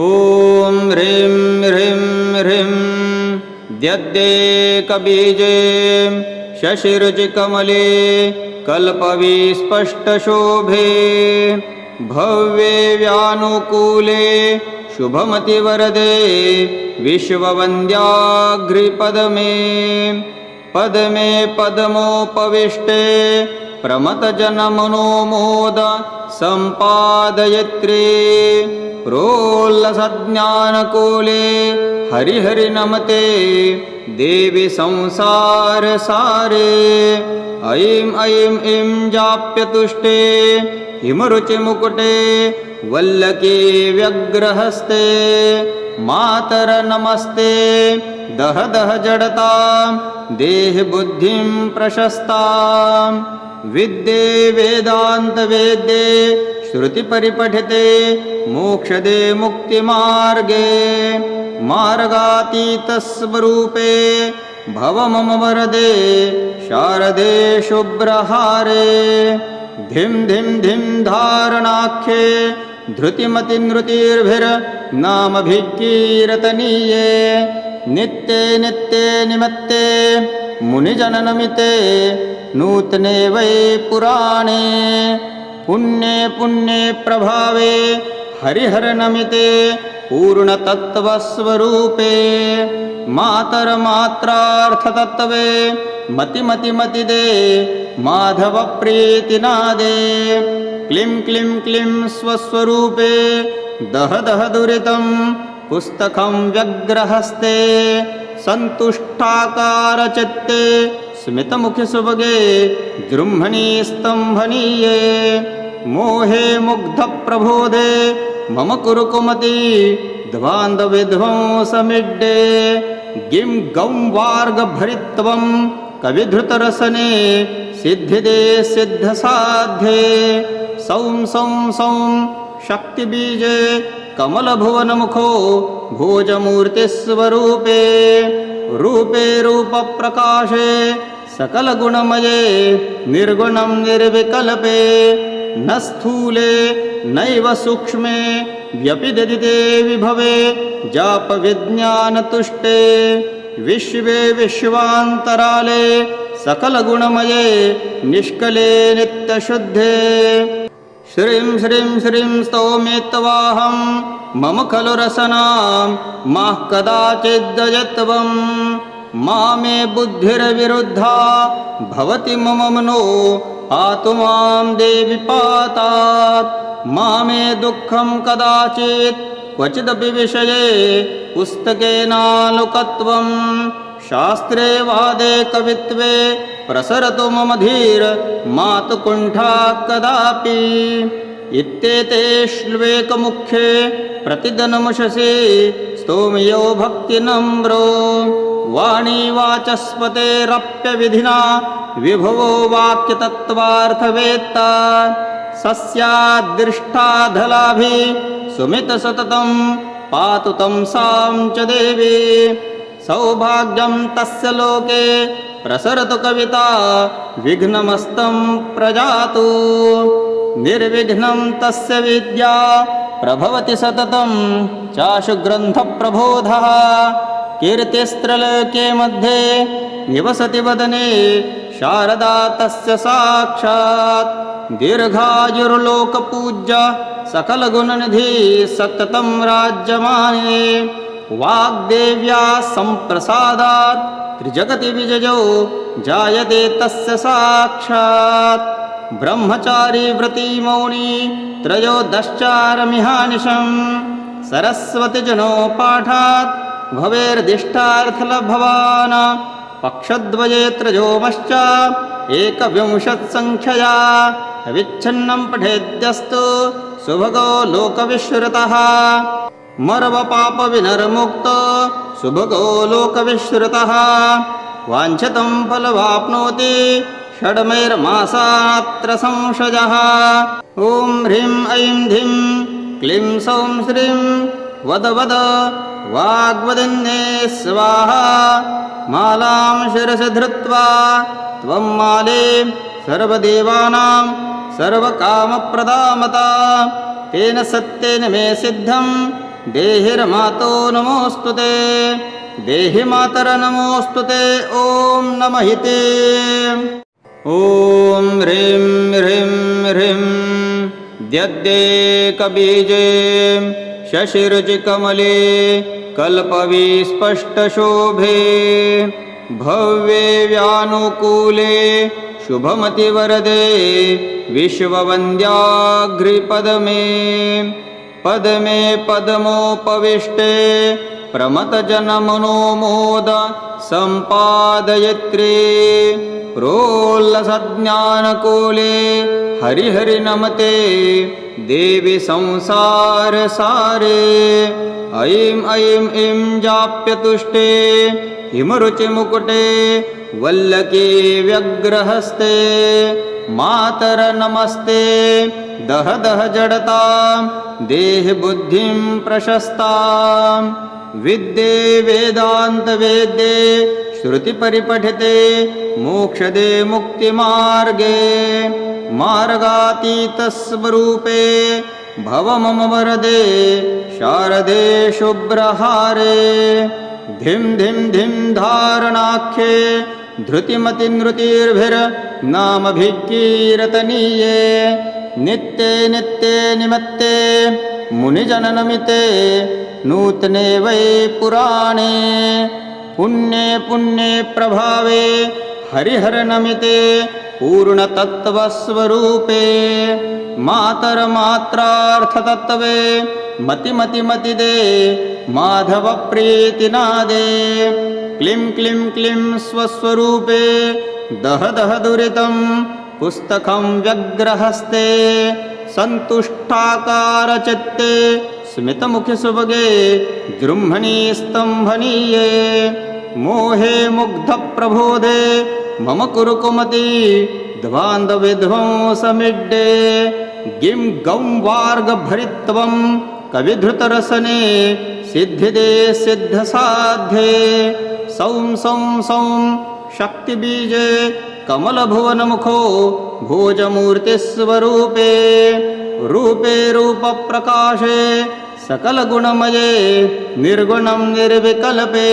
ॐ ह्रीं ह्रीं ह्रीं द्यद्देकबीजे शशिरुचिकमले कल्पविस्पष्टशोभे भव्ये व्यानुकूले शुभमतिवरदे विश्ववन्द्याघ्रिपदमे पदमे पदमोपविष्टे प्रमथजनमनोमोद सम्पादयित्री प्रोल्लसज्ञानकूले हरिहरि नमते देवी संसारसारे ऐं ऐं ऐं जाप्यतुष्टे हिमरुचिमुकुटे वल्लकी व्यग्रहस्ते मातरनमस्ते दह दह जडतां देहबुद्धिं प्रशस्तां विद्ये वेदान्तवेद्ये श्रुतिपरिपठिते मोक्षदे मुक्तिमार्गे मार्गातीतस्वरूपे भव मम वरदे शारदे शुभ्रहारे धिं धिं धिं धारणाख्ये धृतिमतिनृतिर्भिर्नामभिकीर्तनीये नित्ये नित्ये निमत्ते मुनिजननमिते नूतने वै पुराणे पुण्ये पुण्ये प्रभावे हरिहरनमिते पूर्णतत्त्वस्वरूपे मातरमात्रार्थतत्त्वे मतिमतिमतिदे माधवप्रीतिनादे क्लीं क्लीं क्लीं स्वस्वरूपे दह दह दुरितं पुस्तकं व्यग्रहस्ते सन्तुष्टाकारचित्ते स्मितमुखिसुभगे जृम्भणी स्तम्भनीये मोहे मुग्धप्रबोधे मम कुरु कुमति ध्वान्तविध्वंसमिड्डे गिं गं वार्गभरित्वं कविधृतरसने सिद्धिदे सिद्धसाध्ये सौं सौं सौं शक्तिबीजे कमलभुवनमुखो भोजमूर्तिस्वरूपे रूपे रूपप्रकाशे सकलगुणमये निर्गुणं निर्विकल्पे न स्थूले नैव सूक्ष्मे व्यपिदधिते विभवे जापविज्ञानतुष्टे विश्वे विश्वान्तराले सकलगुणमये निष्कले नित्यशुद्धे श्रीं श्रीं श्रीं स्तौमित्वाहं मम खलु रसनां माः कदाचिद्दयत्वं मामे बुद्धिर्विरुद्धा भवति मम मनो पातु मां देवि पातात् मामे दुःखं कदाचित् क्वचिदपि विषये पुस्तकेनालोकत्वं शास्त्रे वादे कवित्वे प्रसरतु मम धीर मातु कुण्ठा कदापि इत्येते श्ल्वेकमुखे प्रतिदिनमुषसि स्तोम्यो भक्तिनम्रो वाणी वाचस्पतेरप्यविधिना विभवो वाक्यतत्त्वार्थवेत्ता सस्याद्दृष्टाधलाभि सुमितसततं पातु तं सां च देवी सौभाग्यं तस्य लोके प्रसरतु कविता विघ्नमस्तं प्रजातु निर्विघ्नं तस्य विद्या प्रभवति सततं चाशु ग्रन्थप्रबोधः कीर्तिस्त्रलोके मध्ये निवसति वदने शारदा तस्य साक्षात् दीर्घायुर्लोकपूज्य सकलगुणनिधि सततं राज्यमाने वाग्देव्या सम्प्रसादात् त्रिजगति विजयो जायते तस्य साक्षात् ब्रह्मचारी व्रती मौनी त्रयोदश्चारमिहानिशं सरस्वतीजनो पाठात् भवेर्दिष्टार्थलभवान् पक्षद्वये त्रयोमश्च एकविंशत्सङ्ख्यया विच्छिन्नं पठेद्यस्तु सुभगो लोकविश्रुतः मर्वपापविनिर्मुक्तो सुभगो लोकविश्रुतः वाञ्छितं फलवाप्नोति षड्मैर्मासात्र संशयः ॐ ह्रीं ऐं धिं क्लीं सौं श्रीं वद वद वाग्वदन्ये स्वाहा मालां शिरसि धृत्वा त्वं माले सर्वदेवानां सर्वकामप्रदामता तेन सत्येन मे सिद्धं देहिर्मातो नमोऽस्तुते देहि मातर नमोऽस्तुते ॐ नमहिते ॐ ह्रीं ह्रीं ह्रीं द्यद्देकबीजे शशिरुचिकमले कल्पविस्पष्टशोभे भव्ये व्यानुकूले शुभमतिवरदे विश्ववन्द्याघ्रिपदमे पदमे पदमोपविष्टे प्रमथजनमनोमोद सम्पादयित्री प्रोल्लसज्ञानकूले हरिहरि नमते देवी संसारसारे ऐं ऐं ऐं जाप्यतुष्टे हिमरुचिमुकुटे वल्लकी व्यग्रहस्ते मातर नमस्ते दह दह जडतां देहि बुद्धिं प्रशस्तां विद्ये वेदान्तवेद्ये श्रुतिपरिपठिते मोक्षदे मुक्तिमार्गे मार्गातीतस्वरूपे भव मम वरदे शारदे शुभ्रहारे धिं धिं धिं धारणाख्ये धृतिमतिनृतिर्भिर्नामभिकीर्तनीये नित्ये नित्ये निमत्ते मुनिजननमिते नूतने वै पुराणे पुण्ये पुण्ये प्रभावे हरिहरनमिते पूर्णतत्त्वस्वरूपे मातरमात्रार्थतत्त्वे मतिमतिमतिदे माधवप्रीतिनादे क्लीं क्लीं क्लीं स्वस्वरूपे दह दह दुरितं पुस्तकं व्यग्रहस्ते सन्तुष्टाकारचित्ते स्मितमुखिसुभगे जृम्भणी स्तम्भनीये मोहे मुग्धप्रबोधे मम कुरु कुमति ध्वान्तविध्वंसमिड्डे गिं गं वार्गभरित्वं कविधृतरसने सिद्धिदे सिद्धसाध्ये सौं सौं सौं शक्तिबीजे कमलभुवनमुखो भोजमूर्तिस्वरूपे रूपे रूपप्रकाशे सकलगुणमये निर्गुणं निर्विकल्पे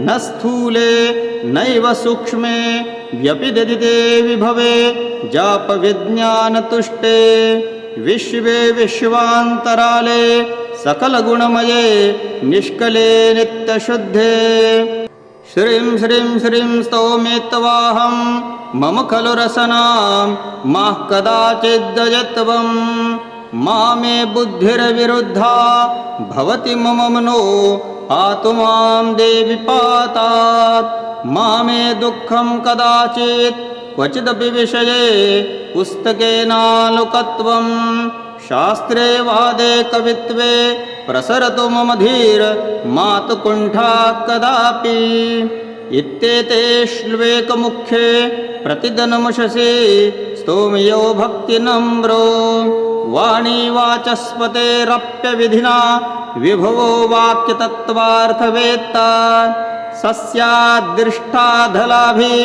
न स्थूले नैव सूक्ष्मे व्यपिदधिते विभवे जापविज्ञानतुष्टे विश्वे विश्वान्तराले सकलगुणमये निष्कले नित्यशुद्धे श्रीं श्रीं श्रीं स्तौमित्वाहं मम खलु रसनां माः कदाचिद्दयत्वं मा मे बुद्धिर्विरुद्धा भवति मम मनो पातु मां देवि पातात् मा मे दुःखं कदाचित् क्वचिदपि विषये पुस्तकेनालोकत्वं शास्त्रे वादे कवित्वे प्रसरतु मम धीर मातु कुण्ठा कदापि इत्येते श्ल्वेकमुखे प्रतिदिनमुषसि स्तोम्यो भक्तिनम्रो वाणी वाचस्पतेरप्यविधिना विभवो वाक्यतत्त्वार्थवेत्ता सस्याद्दृष्टाधलाभि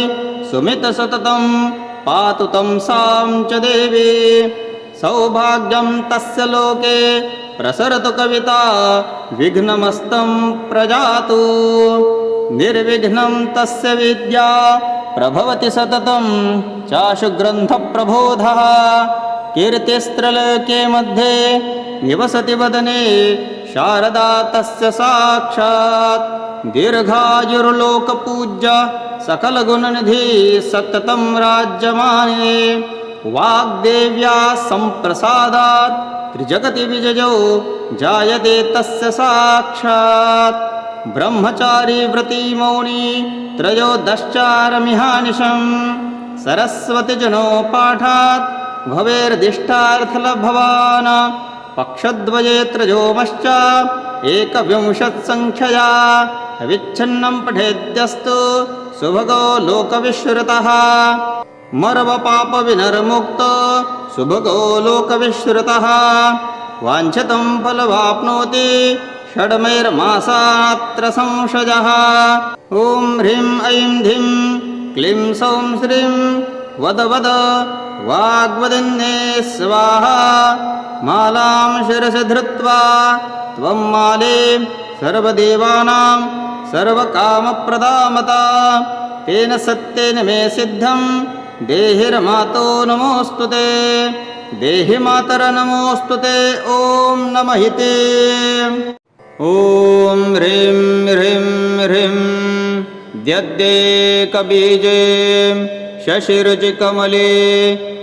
सुमितसततं पातु तं सां च देवी सौभाग्यं तस्य लोके प्रसरतु कविता विघ्नमस्तं प्रजातु निर्विघ्नं तस्य विद्या प्रभवति सततं चाशु ग्रन्थप्रबोधः कीर्तिस्त्रलोके मध्ये निवसति वदने शारदा तस्य साक्षात् दीर्घायुर्लोकपूज्य सकलगुणनिधि सततं राज्यमाने वाग्देव्या सम्प्रसादात् त्रिजगति विजयो जायते तस्य साक्षात् ब्रह्मचारी व्रती मौनी त्रयोदश्चारमिहानिशं सरस्वतीजनो पाठात् भवेर्दिष्टार्थलभवान् पक्षद्वये त्रयोमश्च एकविंशत्सङ्ख्यया विच्छिन्नं पठेद्यस्तु सुभगो लोकविश्रुतः मर्वपापविनिर्मुक्तो सुभगो लोकविश्रुतः वाञ्छितं फलवाप्नोति षड्मैर्मासात्र संशयः ॐ ह्रीं ऐं धिं क्लीं सौं श्रीं वद वद वाग्वदन्ये स्वाहा मालां शिरसि धृत्वा त्वं माले सर्वदेवानां सर्वकामप्रदामता तेन सत्येन मे सिद्धं देहिर्मातो नमोऽस्तु ते देहि मातर नमोऽस्तु ते ॐ नमः ते ॐ ह्रीं ह्रीं ह्रीं द्यद्देकबीजे शशिरुचिकमले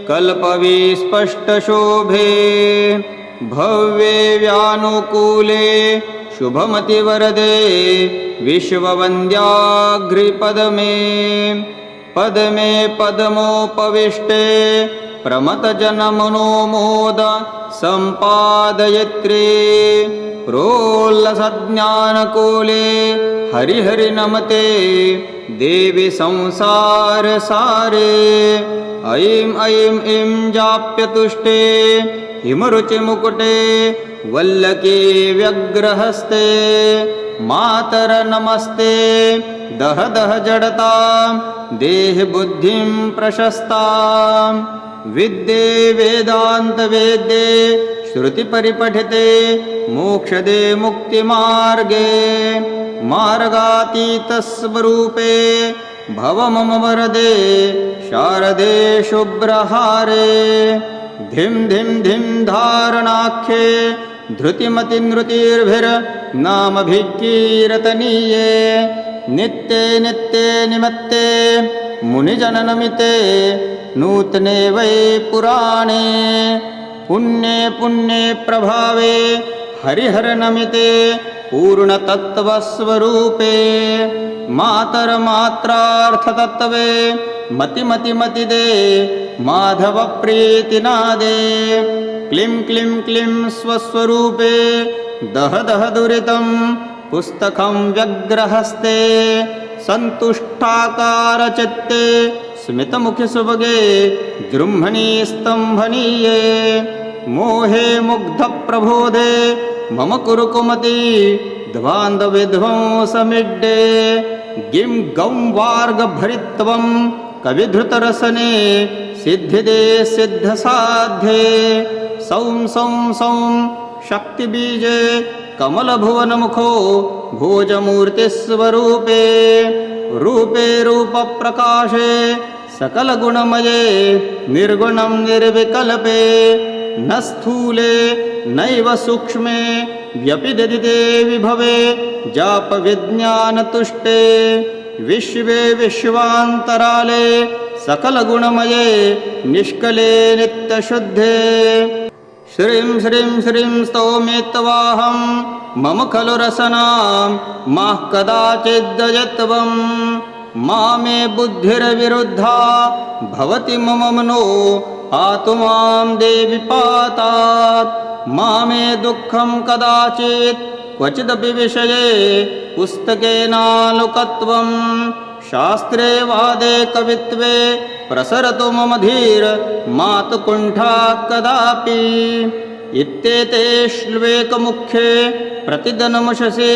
कल्पविस्पष्टशोभे भव्ये व्यानुकूले शुभमतिवरदे विश्ववन्द्याघ्रिपदमे पदमे पदमोपविष्टे प्रमथजनमनोमोद सम्पादयित्री प्रोल्लसज्ञानकूले हरिहरि नमते देवी संसारसारे ऐं ऐं ऐं जाप्यतुष्टे हिमरुचिमुकुटे वल्लकी व्यग्रहस्ते मातर नमस्ते दह दह जडतां देहि बुद्धिं प्रशस्तां विद्ये वेदान्तवेद्ये श्रुतिपरिपठिते मोक्षदे मुक्तिमार्गे मार्गातीतस्वरूपे भव मम वरदे शारदे शुभ्रहारे धिं धिं धिं धारणाख्ये धृतिमतिनृतिर्भिर्नामभिकीर्तनीये नित्ये नित्ये निमत्ते मुनिजननमिते नूतने वै पुराणे पुण्ये पुण्ये प्रभावे हरिहरनमिते पूर्णतत्त्वस्वरूपे मातरमात्रार्थतत्त्वे मतिमतिमतिदे माधवप्रीतिनादे क्लीं क्लीं क्लीं स्वस्वरूपे दह दह दुरितं पुस्तकं व्यग्रहस्ते सन्तुष्टाकारचित्ते स्मितमुखिसुभगे जृम्भणी स्तम्भनीये मोहे मुग्धप्रबोधे मम कुरु कुमति ध्वान्तविध्वंसमिड्डे गिं गं वार्गभरित्वं कविधृतरसने सिद्धिदे सिद्धसाध्ये सौं सौं सौं शक्तिबीजे कमलभुवनमुखो भोजमूर्तिस्वरूपे रूपे रूपप्रकाशे सकलगुणमये निर्गुणं निर्विकल्पे न स्थूले नैव सूक्ष्मे व्यपिददिते विभवे जापविज्ञानतुष्टे विश्वे विश्वान्तराले सकलगुणमये निष्कले नित्यशुद्धे श्रीं श्रीं श्रीं स्तौमित्वाहं मम खलु रसनां माः कदाचिद्दयत्वं मा मे बुद्धिर्विरुद्धा भवति मम मनो पातु मां देवि पातात् मा मे दुःखं कदाचित् क्वचिदपि विषये पुस्तकेनालोकत्वं शास्त्रे वादे कवित्वे प्रसरतु मम धीर मातु कुण्ठा कदापि इत्येते श्ल्वेकमुखे प्रतिदिनमुषसि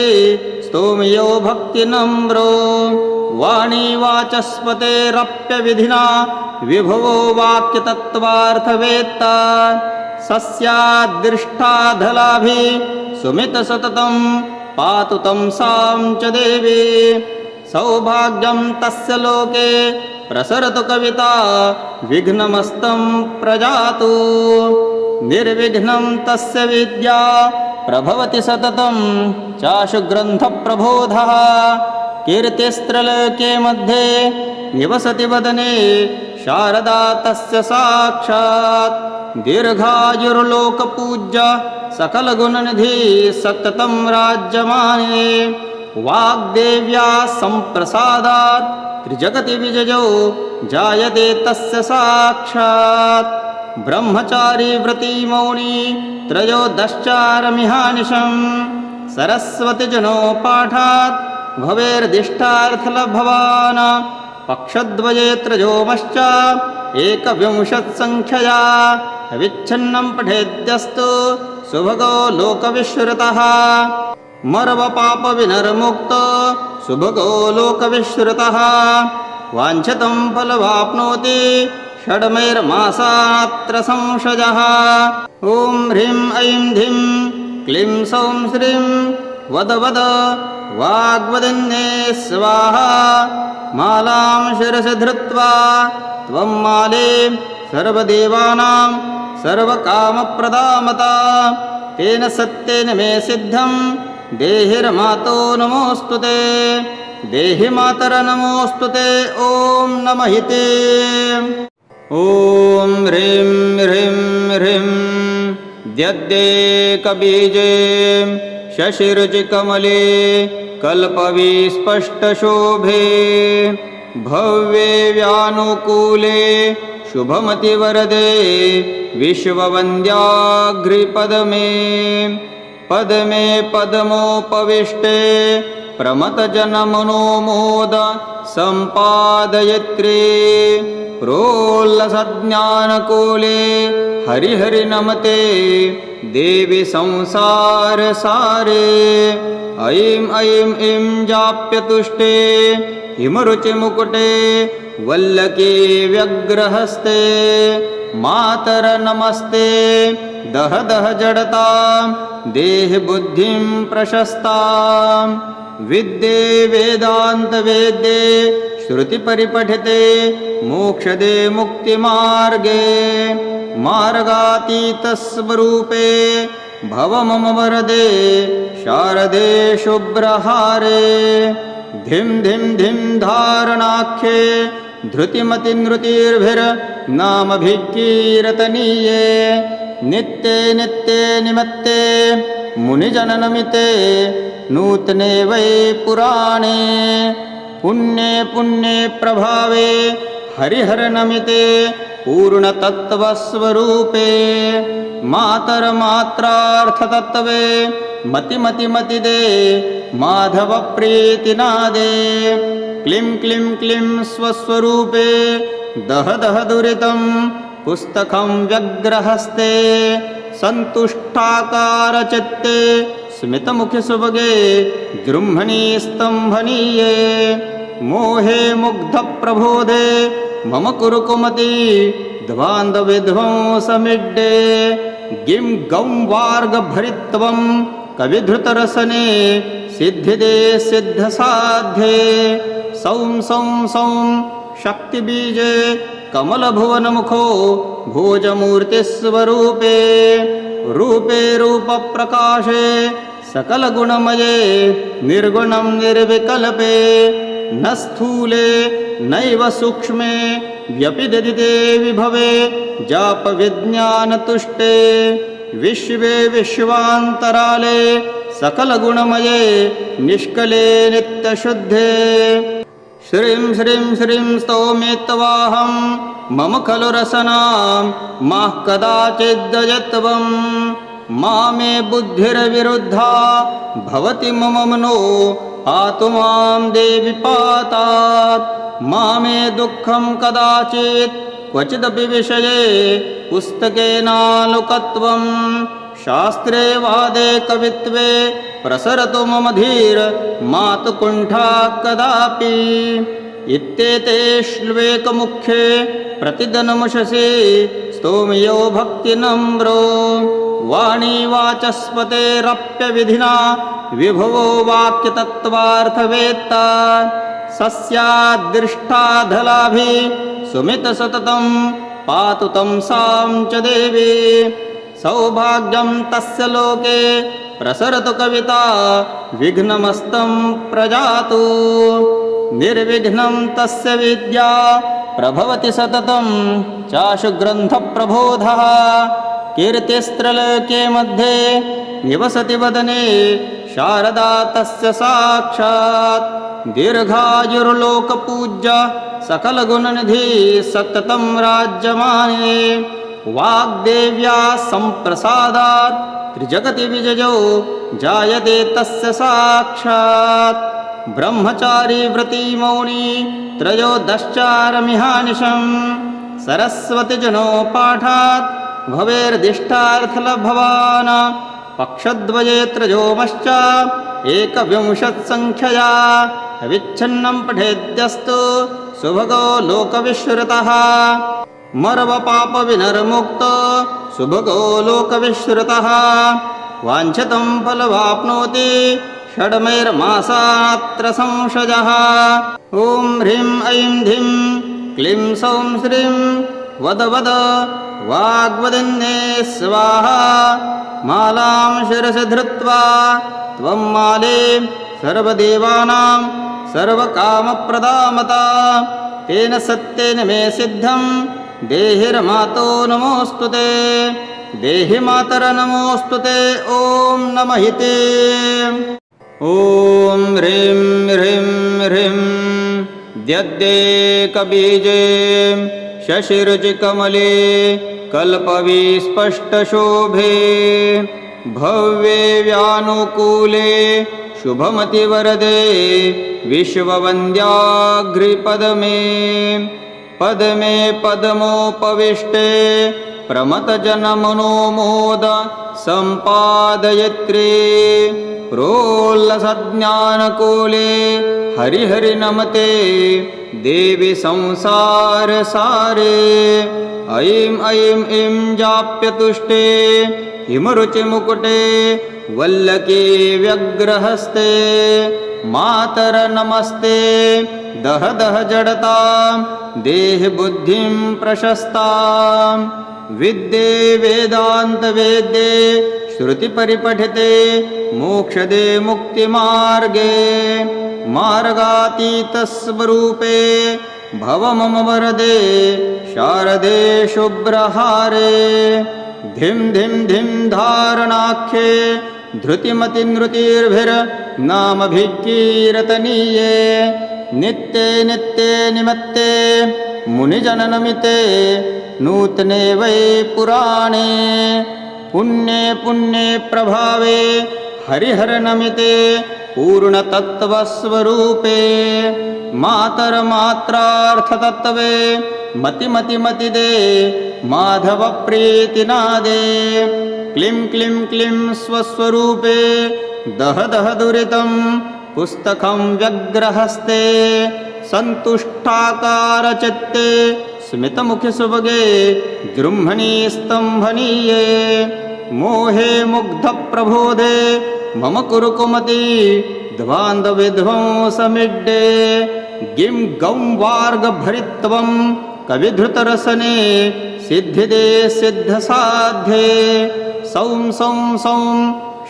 स्तोम्यो भक्तिनम्रो वाणी वाचस्पतेरप्यविधिना विभवो वाक्यतत्त्वार्थवेत्ता सस्याद्दृष्टाधलाभि सुमितसततं पातु तं सां च देवी सौभाग्यं तस्य लोके प्रसरतु कविता विघ्नमस्तं प्रजातु निर्विघ्नं तस्य विद्या प्रभवति सततं चाशु ग्रन्थप्रबोधः कीर्तिस्त्रलोके मध्ये निवसति वदने शारदा तस्य साक्षात् दीर्घायुर्लोकपूज्य सकलगुणनिधि सततं राज्यमाने वाग्देव्या सम्प्रसादात् त्रिजगति विजयो जायते तस्य साक्षात् ब्रह्मचारी व्रती मौनी त्रयोदश्चारमिहानिशं सरस्वतीजनो पाठात् भवेर्दिष्टार्थलभवान् पक्षद्वये त्रयोमश्च एकविंशत्सङ्ख्यया अविच्छिन्नं पठेद्यस्तु सुभगो लोकविश्रुतः मर्वपापविनिर्मुक्तो सुभगो लोकविश्रुतः वाञ्छितं फलवाप्नोति षड्मैर्मासात्र संशयः। ॐ ह्रीं ऐं धिं क्लीं सौं श्रीं वद वद वाग्वदन्ये स्वाहा। मालां शिरसि धृत्वा त्वं माले सर्वदेवानां सर्वकामप्रदामता। तेन सत्येन मे सिद्धं देहिर्मातो नमोऽस्तु ते। देहि मातर नमोऽस्तु ते। ॐ नमः ते। ॐ ह्रीं ह्रीं ह्रीं द्यद्देकबीजे शशिरुचिकमले कल्पविस्पष्टशोभे भव्ये व्यानुकूले शुभमतिवरदे विश्ववन्द्याघ्रिपदमे। पदमे पदमोपविष्टे प्रमथजनमनोमोद सम्पादयित्री। प्रोल्लसज्ञानकूले हरिहरि नमते देवी संसारसारे। ऐं ऐं ऐं जाप्यतुष्टे हिमरुचिमुकुटे वल्लकी व्यग्रहस्ते। मातर नमस्ते दह दह जडतां देहि बुद्धिं प्रशस्तां। विद्ये वेदान्तवेद्ये श्रुतिपरिपठिते मोक्षदे मुक्तिमार्गे। मार्गातीतस्वरूपे भव मम वरदे शारदे शुभ्रहारे। धिं धिं धिं धारणाख्ये धृतिमतिनृतिर्भिर्नामभिकीर्तनीये। नित्ये नित्ये निमत्ते मुनिजननमिते नूतने वै पुराणे। पुण्ये पुण्ये प्रभावे हरिहरनमिते पूर्णतत्त्वस्वरूपे। मातरमात्रार्थतत्त्वे मतिमतिमतिदे माधवप्रीतिनादे। क्लीं क्लीं क्लीं स्वस्वरूपे दह दह दुरितं पुस्तकं व्यग्रहस्ते। सन्तुष्टाकारचित्ते स्मितमुखिसुभगे जृम्भणी स्तम्भनीये। मोहे मुग्धप्रबोधे मम कुरु कुमति ध्वान्तविध्वंसमिड्डे। गिं गं वार्गभरित्वं कविधृतरसने सिद्धिदे सिद्धसाध्ये। सौं सौं सौं शक्तिबीजे कमलभुवनमुखो भोजमूर्तिस्वरूपे। रूपे रूपप्रकाशे सकलगुणमये निर्गुणं निर्विकल्पे। न स्थूले नैव सूक्ष्मे व्यपिदधिते विभवे जापविज्ञानतुष्टे। विश्वे विश्वान्तराले सकलगुणमये निष्कले नित्यशुद्धे। श्रीं श्रीं श्रीं स्तौमित्वाहं मम खलु रसनां माः कदाचिद्दयत्वं। मामे बुद्धिर्विरुद्धा भवति मम मनो पातु मां देवि पातात्। मामे दुःखं कदाचित् क्वचिदपि विषये पुस्तकेनालोकत्वं। शास्त्रे वादे कवित्वे प्रसरतु मम धीर मातु कुण्ठा कदापि। इत्येते श्ल्वेकमुखे प्रतिदिनमुषसि स्तोम्यो भक्तिनम्रो। वाणी वाचस्पतेरप्यविधिना विभवो वाक्यतत्त्वार्थवेत्ता। सस्यादृष्टाधलाभि सुमितसततं पातु तं सां च देवी। सौभाग्यं तस्य लोके प्रसरतु कविता विघ्नमस्तं प्रजातु। निर्विघ्नं तस्य विद्या प्रभवति सततं चाशु ग्रन्थप्रबोधः। कीर्तिस्त्रलोके मध्ये निवसति वदने शारदा तस्य साक्षात्। दीर्घायुर्लोकपूज्य सकलगुणनिधि सततं राज्यमाने। वाग्देव्या सम्प्रसादात् त्रिजगति विजयो जायते तस्य साक्षात्। ब्रह्मचारी व्रती मौनी त्रयोदश्चारमिहानिशं। सरस्वतीजनो पाठात् भवेर्दिष्टार्थलभवान्। पक्षद्वये त्रयोमश्च एकविंशत्सङ्ख्यया विच्छिन्नं पठेद्यस्तु सुभगो लोकविश्रुतः। मर्वपापविनिर्मुक्त सुभगो लोकविश्रुतः वाञ्छितं फलवाप्नोति षड्मैर्मासात्र संशयः। ॐ ह्रीं ऐं धिं क्लीं सौं श्रीं वद वद वाग्वदिन्ये स्वाहा। मालां शिरसि धृत्वा त्वं माले सर्वदेवानां सर्वकामप्रदामता तेन सत्येन मे सिद्धं देहिर्मातो नमोऽस्तु ते देहि मातर नमोऽस्तु ते। ॐ नमः ते। ॐ ह्रीं ह्रीं ह्रीं द्यद्देकबीजे शशिरुचिकमले कल्पविस्पष्टशोभे भव्ये व्यानुकूले शुभमतिवरदे विश्ववन्द्याघ्रिपदमे पदमे पदमोपविष्टे प्रमथजनमनोमोद सम्पादयित्री प्रोल्लसज्ञानकूले हरिहरि नमते देवी संसारसारे। ऐं ऐं ऐं जाप्यतुष्टे हिमरुचिमुकुटे वल्लकी व्यग्रहस्ते मातर नमस्ते दह दह जडतां देहि बुद्धिं प्रशस्तां विद्ये वेदान्तवेद्ये श्रुतिपरिपठिते मोक्षदे मुक्तिमार्गे मार्गातीतस्वरूपे भव मम वरदे शारदे शुभ्रहारे। धिं धिं धिं धारणाख्ये धृतिमतिनृतिर्भिर्नामभिकीर्तनीये नित्ये नित्ये निमत्ते मुनिजननमिते नूतने वै पुराणे पुण्ये पुण्ये प्रभावे हरिहरनमिते पूर्णतत्त्वस्वरूपे मातरमात्रार्थतत्त्वे मतिमतिमतिदे माधवप्रीतिनादे क्लीं क्लीं क्लीं स्वस्वरूपे दह दह दुरितं पुस्तकं व्यग्रहस्ते सन्तुष्टाकारचित्ते स्मितमुखिसुभगे गृह्मणी स्तम्भनीये मोहे मुग्धप्रबोधे मम कुरु कुमति ध्वान्तविध्वंसमिड्डे गिं गं वार्गभरित्वं कविधृतरसने सिद्धिदे सिद्धसाध्ये सौं सौं सौं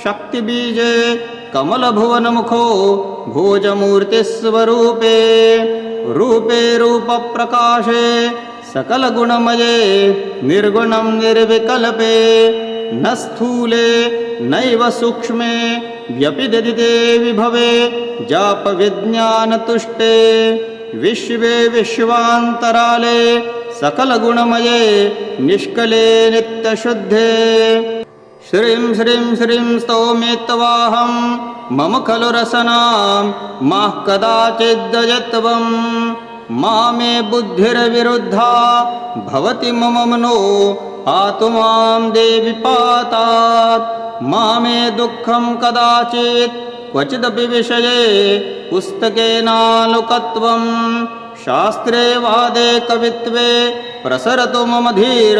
शक्तिबीजे कमलभुवनमुखो भोजमूर्तिस्वरूपे रूपे रूपप्रकाशे सकलगुणमये निर्गुणं निर्विकल्पे न स्थूले नैव सूक्ष्मे व्यपिददिते विभवे जापविज्ञानतुष्टे विश्वे विश्वान्तराले सकलगुणमये निष्कले नित्यशुद्धे श्रीं श्रीं श्रीं स्तौमित्वाहं मम खलु रसनां माः कदाचिद्दयत्वं मामे बुद्धिर्विरुद्धा भवति मम मनो पातु मां देवि पातात् मामे दुःखं कदाचित् क्वचिदपि विषये पुस्तकेनालोकत्वं शास्त्रे वादे कवित्वे प्रसरतु मम धीर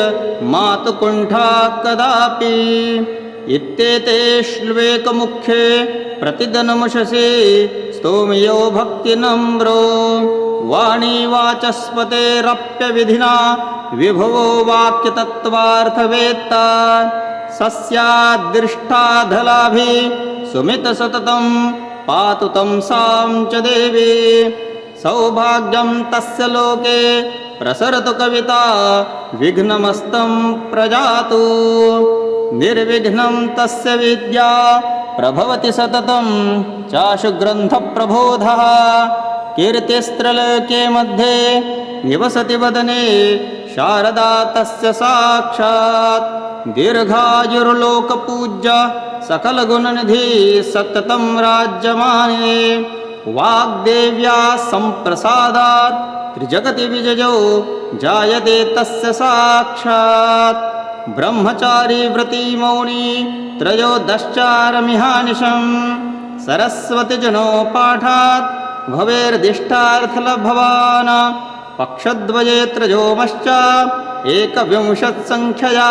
मातु कुण्ठा कदापि इत्येते श्ल्वेकमुखे प्रतिदिनमुषसि स्तोम्यो भक्तिनम्रो वाणी वाचस्पतेरप्यविधिना विभवो वाक्यतत्त्वार्थवेत्ता सस्यादृष्टाधलाभि सुमितसततं पातु तं सां च देवी सौभाग्यं तस्य लोके प्रसरतु कविता विघ्नमस्तं प्रजातु निर्विघ्नं तस्य विद्या प्रभवति सततं चाशु ग्रन्थप्रबोधः कीर्तिस्त्रलोके मध्ये निवसति वदने शारदा तस्य साक्षात् दीर्घायुर्लोकपूज्य सकलगुणनिधि सततं राज्यमाने वाग्देव्या सम्प्रसादात् त्रिजगति विजयो जायते तस्य साक्षात् ब्रह्मचारी व्रती मौनी त्रयोदश्चारमिहानिशं सरस्वती जनो पाठात् भवेर्दिष्टार्थलभवान् पक्षद्वये त्रयोमश्च एकविंशत्सङ्ख्यया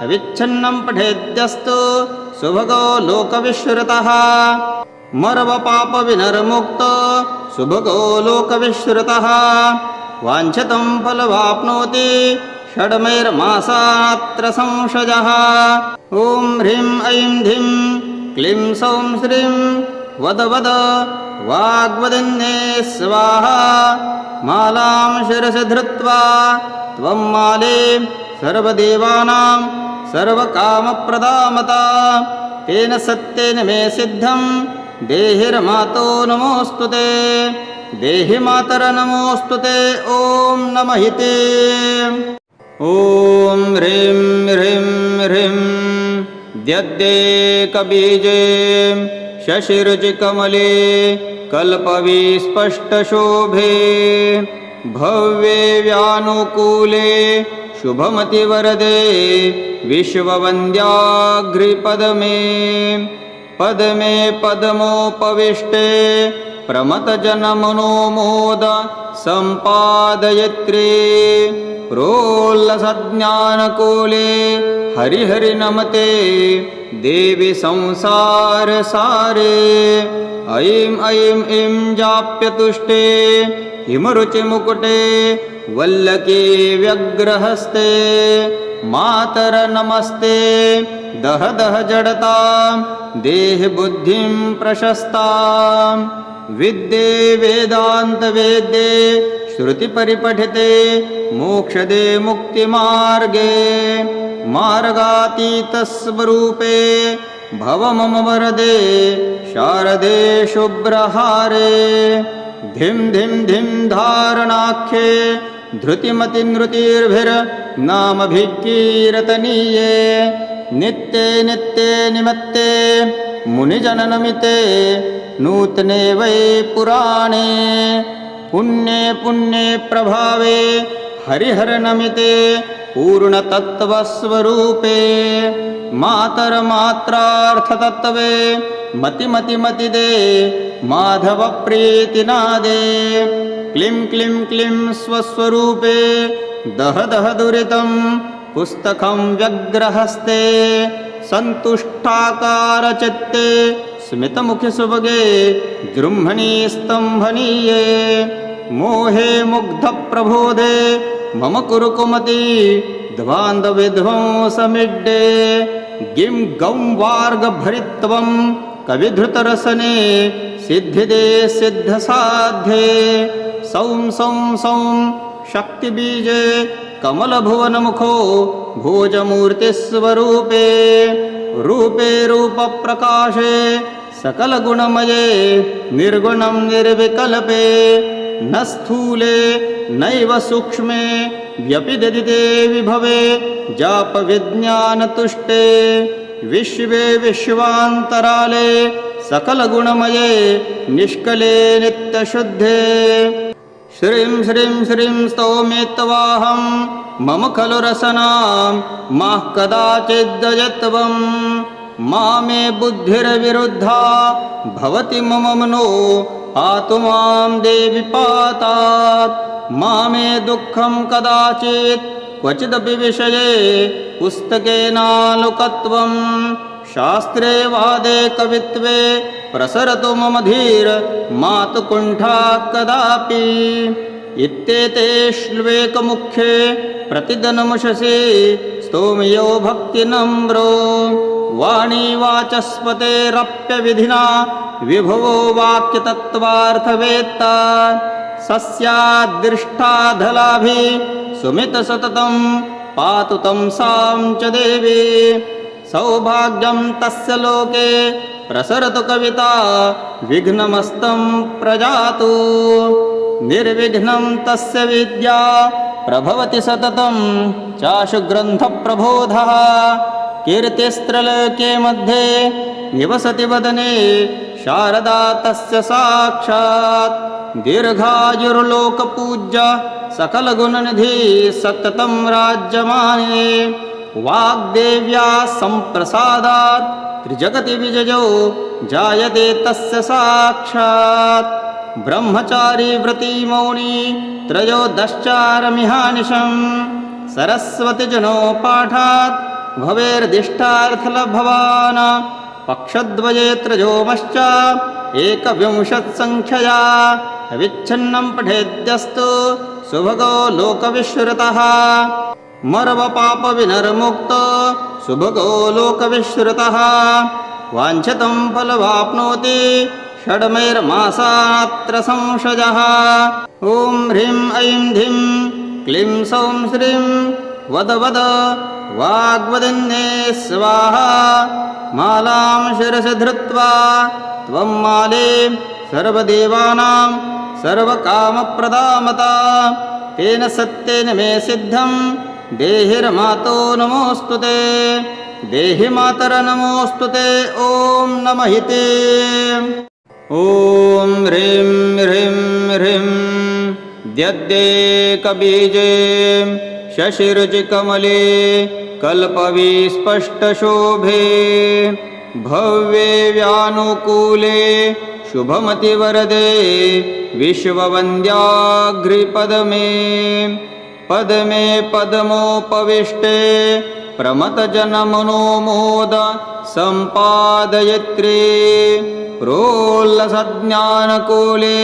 अविच्छिन्नं पठेद्यस्तु सुभगो लोकविश्रुतः मर्वपापविनिर्मुक्तो सुभगो लोकविश्रुतः वाञ्छितं फलवाप्नोति षड्मैर्मासात्र संशयः ॐ ह्रीं ऐं धिं क्लीं सौं श्रीं वद वद वाग्वदिन्ये स्वाहा मालां शिरसि धृत्वा त्वं माले सर्वदेवानां सर्वकामप्रदामता तेन सत्येन मे सिद्धं देहिर्मातो नमोऽस्तु ते देहि मातर नमोऽस्तु ते ॐ नमः ते ॐ ह्रीं ह्रीं ह्रीं द्यद्देकबीजे शशिरुचिकमले कल्पविस्पष्टशोभे भव्ये व्यानुकूले शुभमतिवरदे विश्ववन्द्याघ्रिपदमे पदमे पदमोपविष्टे प्रमथजनमनोमोद सम्पादयित्री प्रोल्लसज्ञानकूले हरिहरि नमते देवी संसारसारे ऐं ऐं ऐं जाप्यतुष्टे हिमरुचिमुकुटे वल्लकी व्यग्रहस्ते मातर नमस्ते दह दह जडतां देहि बुद्धिं प्रशस्तां विद्ये वेदान्तवेद्ये श्रुतिपरिपठिते मोक्षदे मुक्तिमार्गे मार्गातीतस्वरूपे भव मम वरदे शारदे शुभ्रहारे धिं धिं धिं धारणाख्ये धृतिमतिनृतिर्भिर्नामभिकीर्तनीये नित्ये नित्ये निमत्ते मुनिजननमिते नूतने वै पुराणे पुण्ये पुण्ये प्रभावे हरिहरनमिते पूर्णतत्त्वस्वरूपे मातरमात्रार्थतत्त्वे मतिमतिमतिदे माधवप्रीतिनादे क्लीं क्लीं क्लीं स्वस्वरूपे दह दह दुरितं पुस्तकं व्यग्रहस्ते सन्तुष्टाकारचित्ते स्मितमुखिसुभगे जृम्भणी स्तम्भनीये मोहे मुग्धप्रबोधे मम कुरु कुमति ध्वान्तविध्वंसमिड्डे गिं गं वार्गभरित्वं कविधृतरसने सिद्धिदे सिद्धसाध्ये सौं सौं सौं शक्तिबीजे कमलभुवनमुखो भोजमूर्तिस्वरूपे रूपे रूपप्रकाशे सकलगुणमये निर्गुणं निर्विकल्पे न स्थूले नैव सूक्ष्मे व्यपिददिते विभवे जापविज्ञानतुष्टे विश्वे विश्वान्तराले सकलगुणमये निष्कले नित्यशुद्धे श्रीं श्रीं श्रीं स्तौमेत्वाहं मम खलु रसनां माः कदाचिद्दयत्वं मामे बुद्धिर्विरुद्धा भवति मम मनो पातु मां देवि पातात् मामे दुःखं कदाचित् क्वचिदपि विषये पुस्तकेनालोकत्वं शास्त्रे वादे कवित्वे प्रसरतु मम धीर मातु कुण्ठा कदापि इत्येते श्ल्वेकमुखे प्रतिदिनमुषसि स्तोम्यो भक्तिनम्रो वाणी वाचस्पतेरप्यविधिना विभवो वाक्यतत्त्वार्थवेत्ता सस्याद्दृष्टाधलाभि सुमितसततं पातु तं सां च देवी सौभाग्यं तस्य लोके प्रसरतु कविता विघ्नमस्तं प्रजातु निर्विघ्नं तस्य विद्या प्रभवति सततं चाशु ग्रन्थप्रबोधः कीर्तिस्त्रलोके मध्ये निवसति वदने शारदा तस्य साक्षात् दीर्घायुर्लोकपूज्य सकलगुणनिधि सततं राज्यमाने वाग्देव्या सम्प्रसादात् त्रिजगति विजयो जायते तस्य साक्षात् ब्रह्मचारी व्रती मौनी त्रयोदश्चारमिहानिशम् सरस्वतीजनो पाठात् भवेर्दिष्टार्थलभवान् पक्षद्वये त्रयोमश्च एकविंशत्सङ्ख्यया विच्छिन्नं पठेद्यस्तु सुभगो लोकविश्रुतः मर्वपापविनिर्मुक्तो सुभगो लोकविश्रुतः वाञ्छितं फलवाप्नोति षड्मैर्मासात्र संशयः ॐ ह्रीं ऐं धिं क्लीं सौं श्रीं वद वद वाग्वदिन्ये स्वाहा मालां शिरसि धृत्वा त्वं माले सर्वदेवानां सर्वकामप्रदामता तेन सत्येन मे सिद्धं देहिर्मातो नमोऽस्तु ते देहि मातर नमोऽस्तु ते ॐ नमः ते ॐ ह्रीं ह्रीं ह्रीं द्यद्देकबीजे शशिरुचिकमले कल्पविस्पष्टशोभे भव्ये व्यानुकूले शुभमतिवरदे विश्ववन्द्याघ्रिपदमे पदमे पदमोपविष्टे प्रमतजनमनोमोद सम्पादयित्री प्रोल्लसज्ञानकूले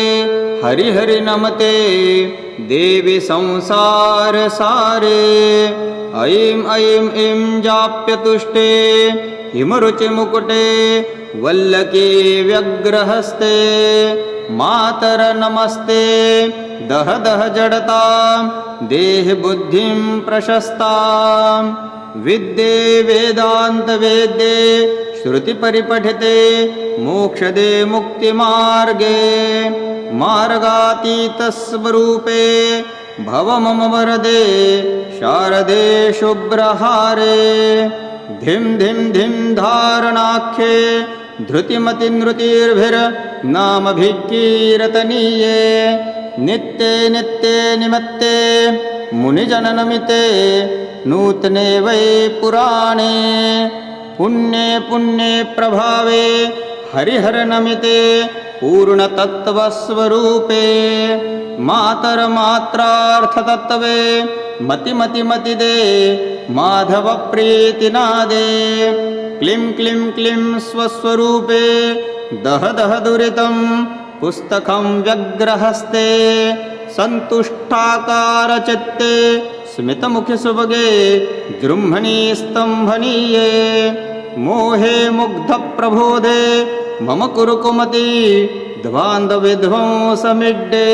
हरिहरि नमते देवी संसारसारे ऐं ऐं ऐं जाप्यतुष्टे हिमरुचिमुकुटे वल्लकी व्यग्रहस्ते मातर नमस्ते दह दह जडतां देहि बुद्धिं प्रशस्तां विद्ये वेदान्तवेद्ये श्रुतिपरिपठिते मोक्षदे मुक्तिमार्गे मार्गातीतस्वरूपे भव मम वरदे शारदे शुभ्रहारे धिं धिं धिं धारणाख्ये धृतिमतिनृतिर्भिर्नामभिकीर्तनीये नित्ये नित्ये निमित्ते मुनिजननमिते नूतने वै पुराणे पुण्ये पुण्ये प्रभावे हरिहरनमिते पूर्णतत्त्वस्वरूपे मातरमात्रार्थतत्त्वे मतिमतिमतिदे माधवप्रीतिनादे क्लीं क्लीं क्लीं स्वस्वरूपे दह दह दुरितं पुस्तकं व्यग्रहस्ते सन्तुष्टाकारचित्ते स्मितमुखिसुभगे जृम्भणी स्तम्भनीये मोहे मुग्धप्रबोधे मम कुरु कुमति ध्वान्तविध्वंसमिड्डे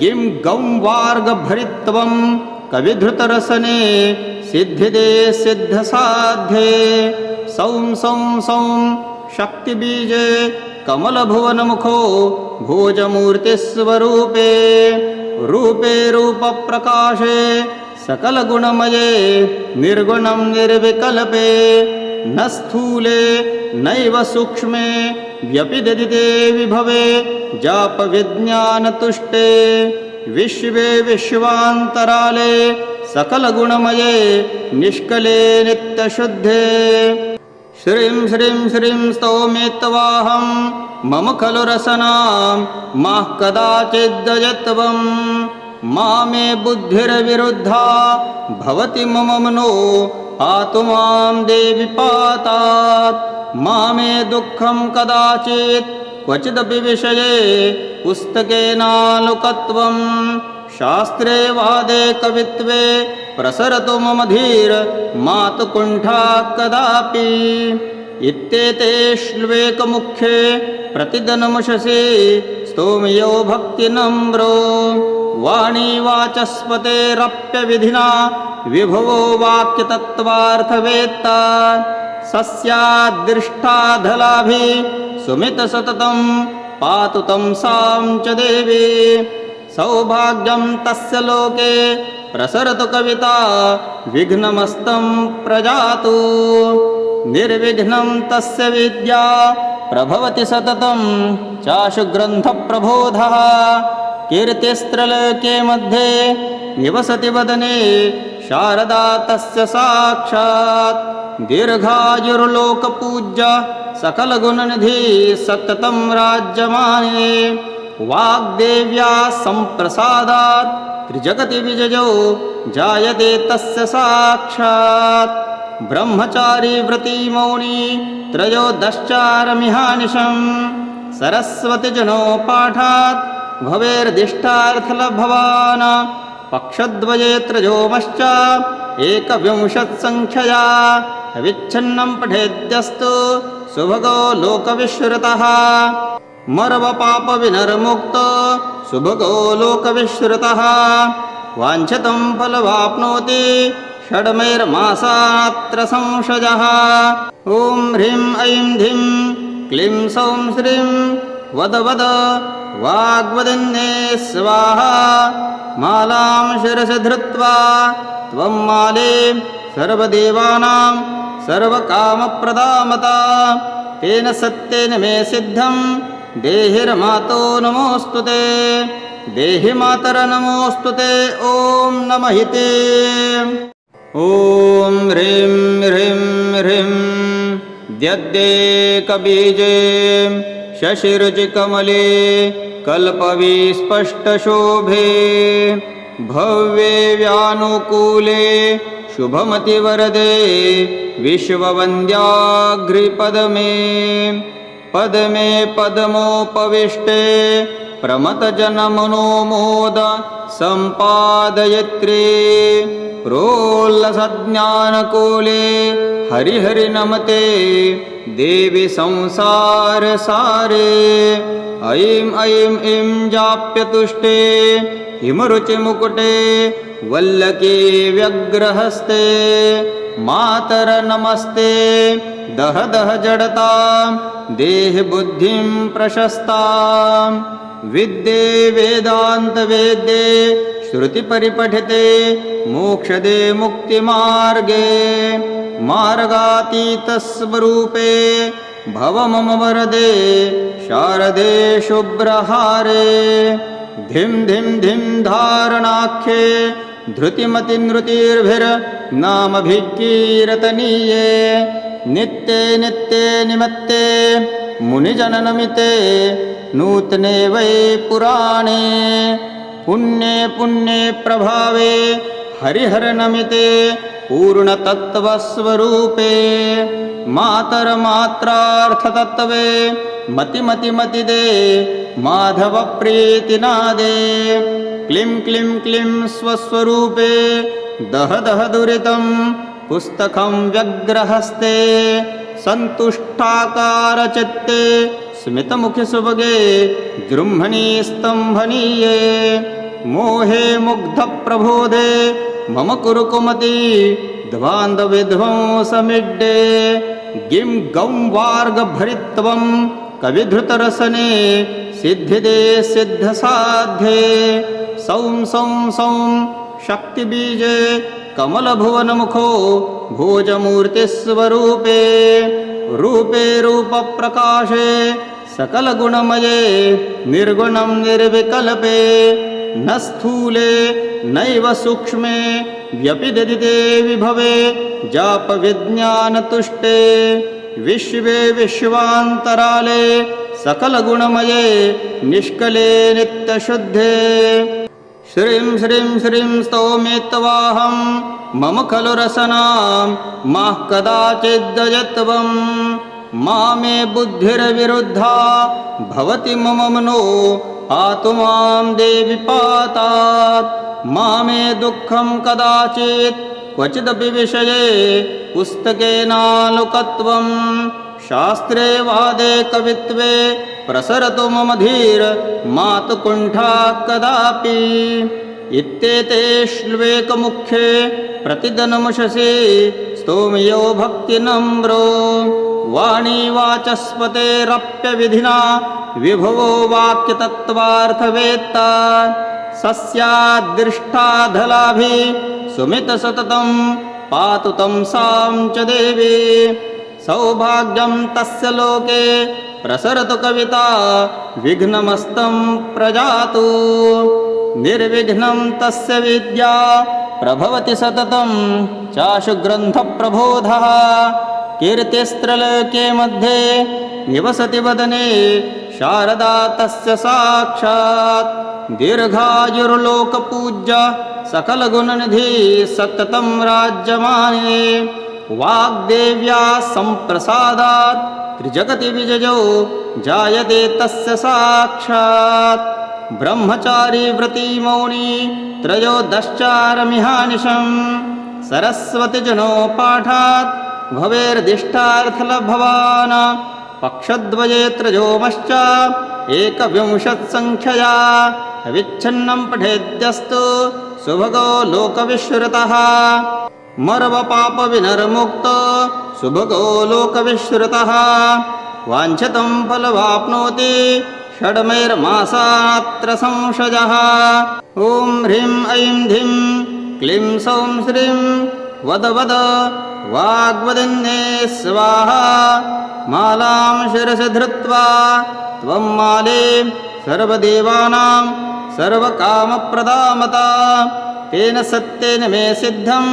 गिं गं वार्गभरित्वं कविधृतरसने सिद्धिदे सिद्धसाध्ये सौं सौं सौं शक्तिबीजे कमलभुवनमुखो भोजमूर्तिस्वरूपे रूपे रूपप्रकाशे सकलगुणमये निर्गुणं निर्विकल्पे न स्थूले नैव सूक्ष्मे व्यपिददिते विभवे जापविज्ञानतुष्टे विश्वे विश्वान्तराले सकलगुणमये निष्कले नित्यशुद्धे श्रीं श्रीं श्रीं स्तौमेत्वाहं मम खलु रसनां माः कदाचिद्दयत्वं मामे बुद्धिर्विरुद्धा भवति मम मनो पातु मां देवि पातात् मामे दुःखं कदाचित् क्वचिदपि विषये पुस्तकेनालोकत्वं शास्त्रे वादे कवित्वे प्रसरतु मम धीर मातु कुण्ठा कदापि इत्येते श्ल्वेकमुखे प्रतिदिनमुषसि स्तोम्यो भक्तिनम्रो वाणी वाचस्पतेरप्यविधिना विभवो वाक्यतत्त्वार्थवेत्ता सस्यादृष्टाधलाभि सुमितसततं पातु तं सां च देवी सौभाग्यं तस्य लोके प्रसरतु कविता विघ्नमस्तं प्रजातु निर्विघ्नं तस्य विद्या प्रभवति सततं चाशु ग्रन्थप्रबोधः कीर्तिस्त्रलोके मध्ये निवसति वदने शारदा तस्य साक्षात् दीर्घायुर्लोकपूज्य सकलगुणनिधि सततं राज्यमाने वाग्देव्या सम्प्रसादात् त्रिजगति विजयो जायते तस्य साक्षात् ब्रह्मचारी व्रती मौनी त्रयोदश्चारमिहानिशम् सरस्वती जनो पाठात् भवेर्दिष्टार्थलभवान् पक्षद्वये त्रयोमश्च एकविंशत्सङ्ख्यया विच्छिन्नं पठेद्यस्तु सुभगो लोकविश्रुतः मर्वपापविनिर्मुक्तो सुभगो लोकविश्रुतः वाञ्छितं फलवाप्नोति षड्मैर्मासात्र संशयः ॐ ह्रीं ऐं धिं क्लीं सौं श्रीं वद वद वाग्वदन्ये स्वाहा मालां शिरसि धृत्वा त्वं माले सर्वदेवानां सर्वकामप्रदामता तेन सत्येन मे सिद्धं देहिर्मातो नमोऽस्तु ते देहि मातर नमोऽस्तु ते ॐ नमः ते ॐ ह्रीं ह्रीं ह्रीं द्यद्देकबीजे शशिरुचिकमले कल्पविस्पष्टशोभे भव्ये व्यानुकूले शुभमतिवरदे विश्ववन्द्याघ्रिपदमे पदमे पदमोपविष्टे प्रमतजनमनोमोद सम्पादयत्री प्रोल्लसज्ञानकूले हरिहरि नमते देवी संसारसारे ऐं ऐं ऐं जाप्यतुष्टे हिमरुचिमुकुटे वल्लकी व्यग्रहस्ते मातर नमस्ते दह दह जडतां देहि बुद्धिं प्रशस्तां विद्ये वेदान्तवेद्ये श्रुतिपरिपठिते मोक्षदे मुक्तिमार्गे मार्गातीतस्वरूपे भव मम वरदे शारदे शुभ्रहारे धिं धिं धिं धारणाख्ये धृतिमतिनृतिर्भिर्नामभिकीर्तनीये नित्ये नित्ये निमत्ते मुनिजननमिते नूतने वै पुराणे पुण्ये पुण्ये प्रभावे हरिहरनमिते पूर्णतत्त्वस्वरूपे मातरमात्रार्थतत्त्वे मतिमतिमतिदे माधवप्रीतिनादे क्लीं क्लीं क्लीं स्वस्वरूपे दह दह दुरितं पुस्तकं व्यग्रहस्ते सन्तुष्टाकारचित्ते स्मितमुखिसुभगे जृम्भणी स्तम्भनीये मोहे मुग्धप्रबोधे मम कुरु कुमति ध्वान्तविध्वंसमिड्डे गिं गं वार्गभरित्वं कविधृतरसने सिद्धिदे सिद्धसाध्ये सौं सौं सौं शक्तिबीजे कमलभुवनमुखो भोजमूर्तिस्वरूपे रूपे रूपप्रकाशे सकलगुणमये निर्गुणं निर्विकल्पे न स्थूले नैव सूक्ष्मे व्यपिददिते विभवे जापविज्ञानतुष्टे विश्वे विश्वान्तराले सकलगुणमये निष्कले नित्यशुद्धे श्रीं श्रीं श्रीं स्तौमित्वाहं मम खलु रसनां माः कदाचिद्दयत्वं मामे बुद्धिर्विरुद्धा भवति मम मनो पातु मां देवि पातात् मामे दुःखं कदाचित् क्वचिदपि विषये पुस्तकेनालोकत्वं शास्त्रे वादे कवित्वे प्रसरतु मम धीर् मातु कुण्ठा कदापि इत्येते श्ल्वेकमुखे प्रतिदिनमुषसि स्तोम्यो भक्तिनम्रो वाणी वाचस्पतेरप्यविधिना विभवो वाक्यतत्त्वार्थवेत्ता सस्यादृष्टाधलाभि सुमितसततं पातु तं सां च देवी सौभाग्यं तस्य लोके प्रसरतु कविता विघ्नमस्तं प्रजातु निर्विघ्नं तस्य विद्या प्रभवति सततं चाशु ग्रन्थप्रबोधः कीर्तिस्त्रलोके मध्ये निवसति वदने शारदा तस्य साक्षात् दीर्घायुर्लोकपूज्य सकलगुणनिधि सततं राज्यमाने वाग्देव्या सम्प्रसादात् त्रिजगति विजयो जायते तस्य साक्षात् ब्रह्मचारी व्रती मौनी त्रयोदश्चारमिहानिशम् सरस्वतीजनो पाठात् भवेर्दिष्टार्थलभवान् पक्षद्वये त्रयोमश्च एकविंशत्सङ्ख्यया विच्छिन्नं पठेद्यस्तु सुभगो लोकविश्रुतः मर्वपापविनिर्मुक्तो सुभगो लोकविश्रुतः वाञ्छितं फलवाप्नोति षड्मैर्मासात्र संशयः ॐ ह्रीं ऐं धिं क्लीं सौं श्रीं वद वद वाग्वदिन्ये स्वाहा मालां शिरसि धृत्वा त्वं माले सर्वदेवानां सर्वकामप्रदामता तेन सत्येन मे सिद्धं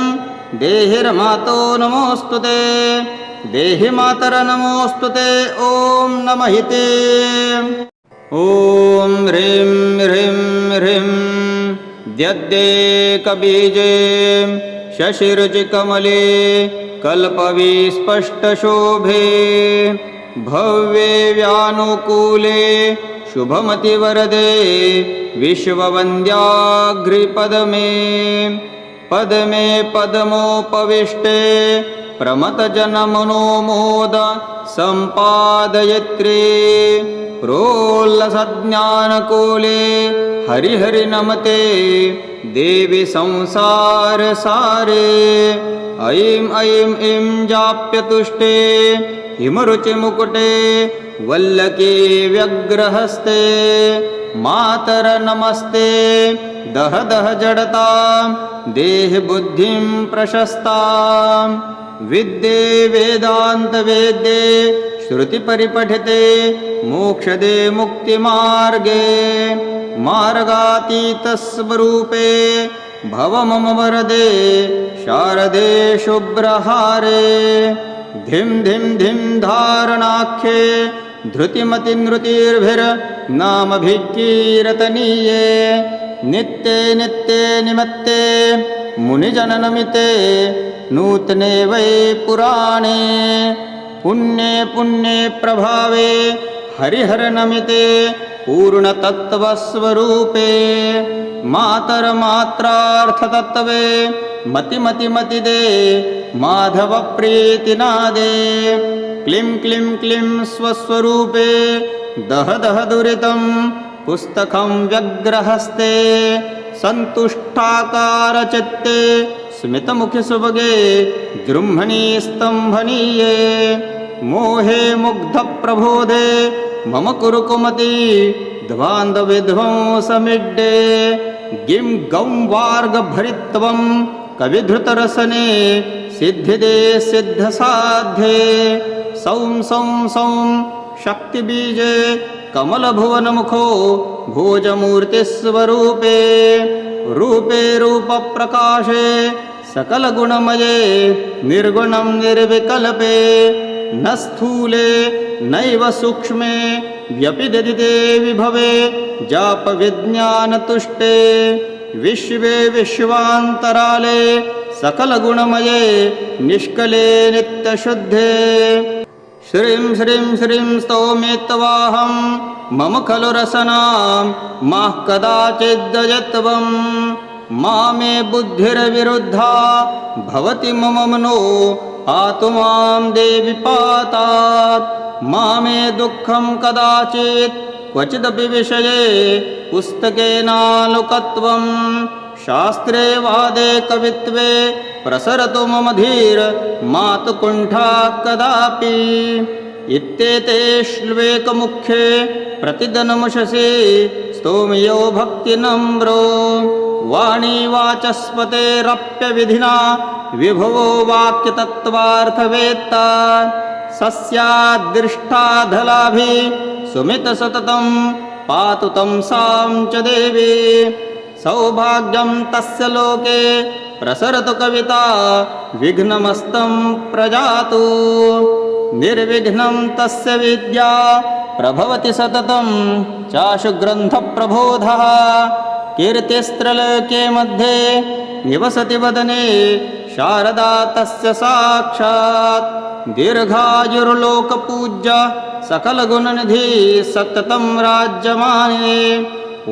देहिर्मातो नमोऽस्तु ते देहि मातर नमोऽस्तु ते ॐ नमः ते ॐ ह्रीं ह्रीं ह्रीं द्यद्देकबीजे शशिरुचिकमले कल्पविस्पष्टशोभे भव्ये व्यानुकूले शुभमतिवरदे विश्ववन्द्याघ्रिपदमे पदमे पदमोपविष्टे प्रमतजनमनोमोद सम्पादयत्रे प्रोल्लसज्ञानकोले हरिहरि नमते देवी संसारसारे ऐं ऐं ऐं जाप्यतुष्टे हिमरुचिमुकुटे वल्लकी व्यग्रहस्ते मातर नमस्ते दह दह जडतां देहि बुद्धिं प्रशस्तां विद्ये वेदान्तवेद्ये श्रुतिपरिपठिते मोक्षदे मुक्तिमार्गे मार्गातीतस्वरूपे भव मम वरदे शारदे शुभ्रहारे धिं धिं धिं धारणाख्ये धृतिमतिनृतिर्भिर्नामभिकीर्तनीये नित्ये नित्ये निमत्ते मुनिजननमिते नूतने वै पुराणे पुण्ये पुण्ये प्रभावे हरिहरनमिते पूर्णतत्त्वस्वरूपे मातरमात्रार्थतत्त्वे मतिमतिमतिदे माधवप्रीतिनादे क्लीं क्लीं क्लीं स्वस्वरूपे दह दह दुरितं पुस्तकं व्यग्रहस्ते सन्तुष्टाकारचित्ते स्मितमुखिसुभगे जृम्भणी स्तम्भनीये मोहे मुग्धप्रबोधे मम कुरु कुमति ध्वान्तविध्वंसमिड्डे गिं गं वार्गभरित्वं कविधृतरसने सिद्धिदे सिद्धसाध्ये सौं सौं सौं शक्तिबीजे कमलभुवनमुखो भोजमूर्तिस्वरूपे रूपे रूपप्रकाशे सकलगुणमये निर्गुणं निर्विकल्पे न स्थूले नैव सूक्ष्मे व्यपिददिते विभवे जापविज्ञानतुष्टे विश्वे विश्वान्तराले सकलगुणमये निष्कले नित्यशुद्धे श्रीं श्रीं श्रीं स्तौमेत्वाहं मम खलु रसनां माः कदाचिद्दयत्वं मामे बुद्धिर्विरुद्धा भवति मम मनो पातु मां देवि पातात् मामे दुःखं कदाचित् क्वचिदपि विषये पुस्तकेनालोकत्वं शास्त्रे वादे कवित्वे प्रसरतु मम धीर् मातु कुण्ठा कदापि इत्येते श्ल्वेकमुखे प्रतिदिनमुषसि स्तोम्यो भक्तिनम्रो वाणी वाचस्पतेरप्यविधिना विभवो वाक्यतत्त्वार्थवेत्ता सस्यादृष्टाधलाभि सुमितसततं पातु तं सां च देवी सौभाग्यं तस्य लोके प्रसरतु कविता विघ्नमस्तं प्रजातु निर्विघ्नं तस्य विद्या प्रभवति सततं चाशु ग्रन्थप्रबोधः कीर्तिस्त्रलोके मध्ये निवसति वदने शारदा तस्य साक्षात् दीर्घायुर्लोकपूज्य सकलगुणनिधि सततं राज्यमाने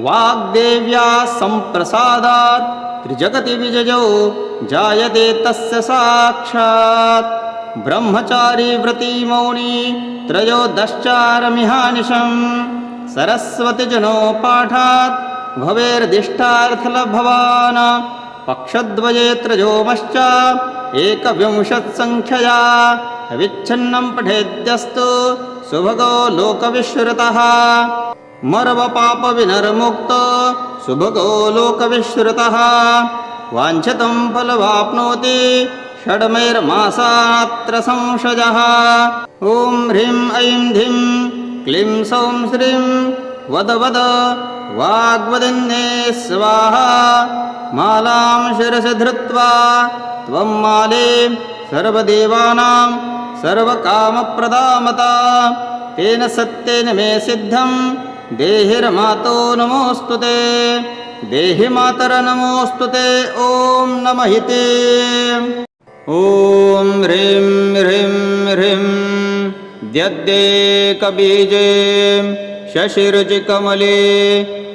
वाग्देव्या सम्प्रसादात् त्रिजगति विजयो जायते तस्य साक्षात् ब्रह्मचारी व्रती मौनी त्रयोदश्चारमिहानिशं सरस्वतीजनो पाठात् भवेर्दिष्टार्थलभवान् पक्षद्वये त्रयोमश्च एकविंशत्सङ्ख्यया अविच्छिन्नं पठेद्यस्तु सुभगो लोकविश्रुतः मर्वपापविनिर्मुक्तो सुभगो लोकविश्रुतः वाञ्छितं फलवाप्नोति षड्मैर्मासात्र संशयः ॐ ह्रीं ऐं धिं क्लीं सौं श्रीं वद वद वाग्वदिन्ये स्वाहा मालां शिरसि धृत्वा त्वं माले सर्वदेवानां सर्वकामप्रदामता तेन सत्येन मे सिद्धं देहिर्मातो नमोऽस्तु ते देहि मातर नमोऽस्तु ते ॐ नमः ते ॐ ह्रीं ह्रीं ह्रीं द्यद्देकबीजे शशिरुचिकमले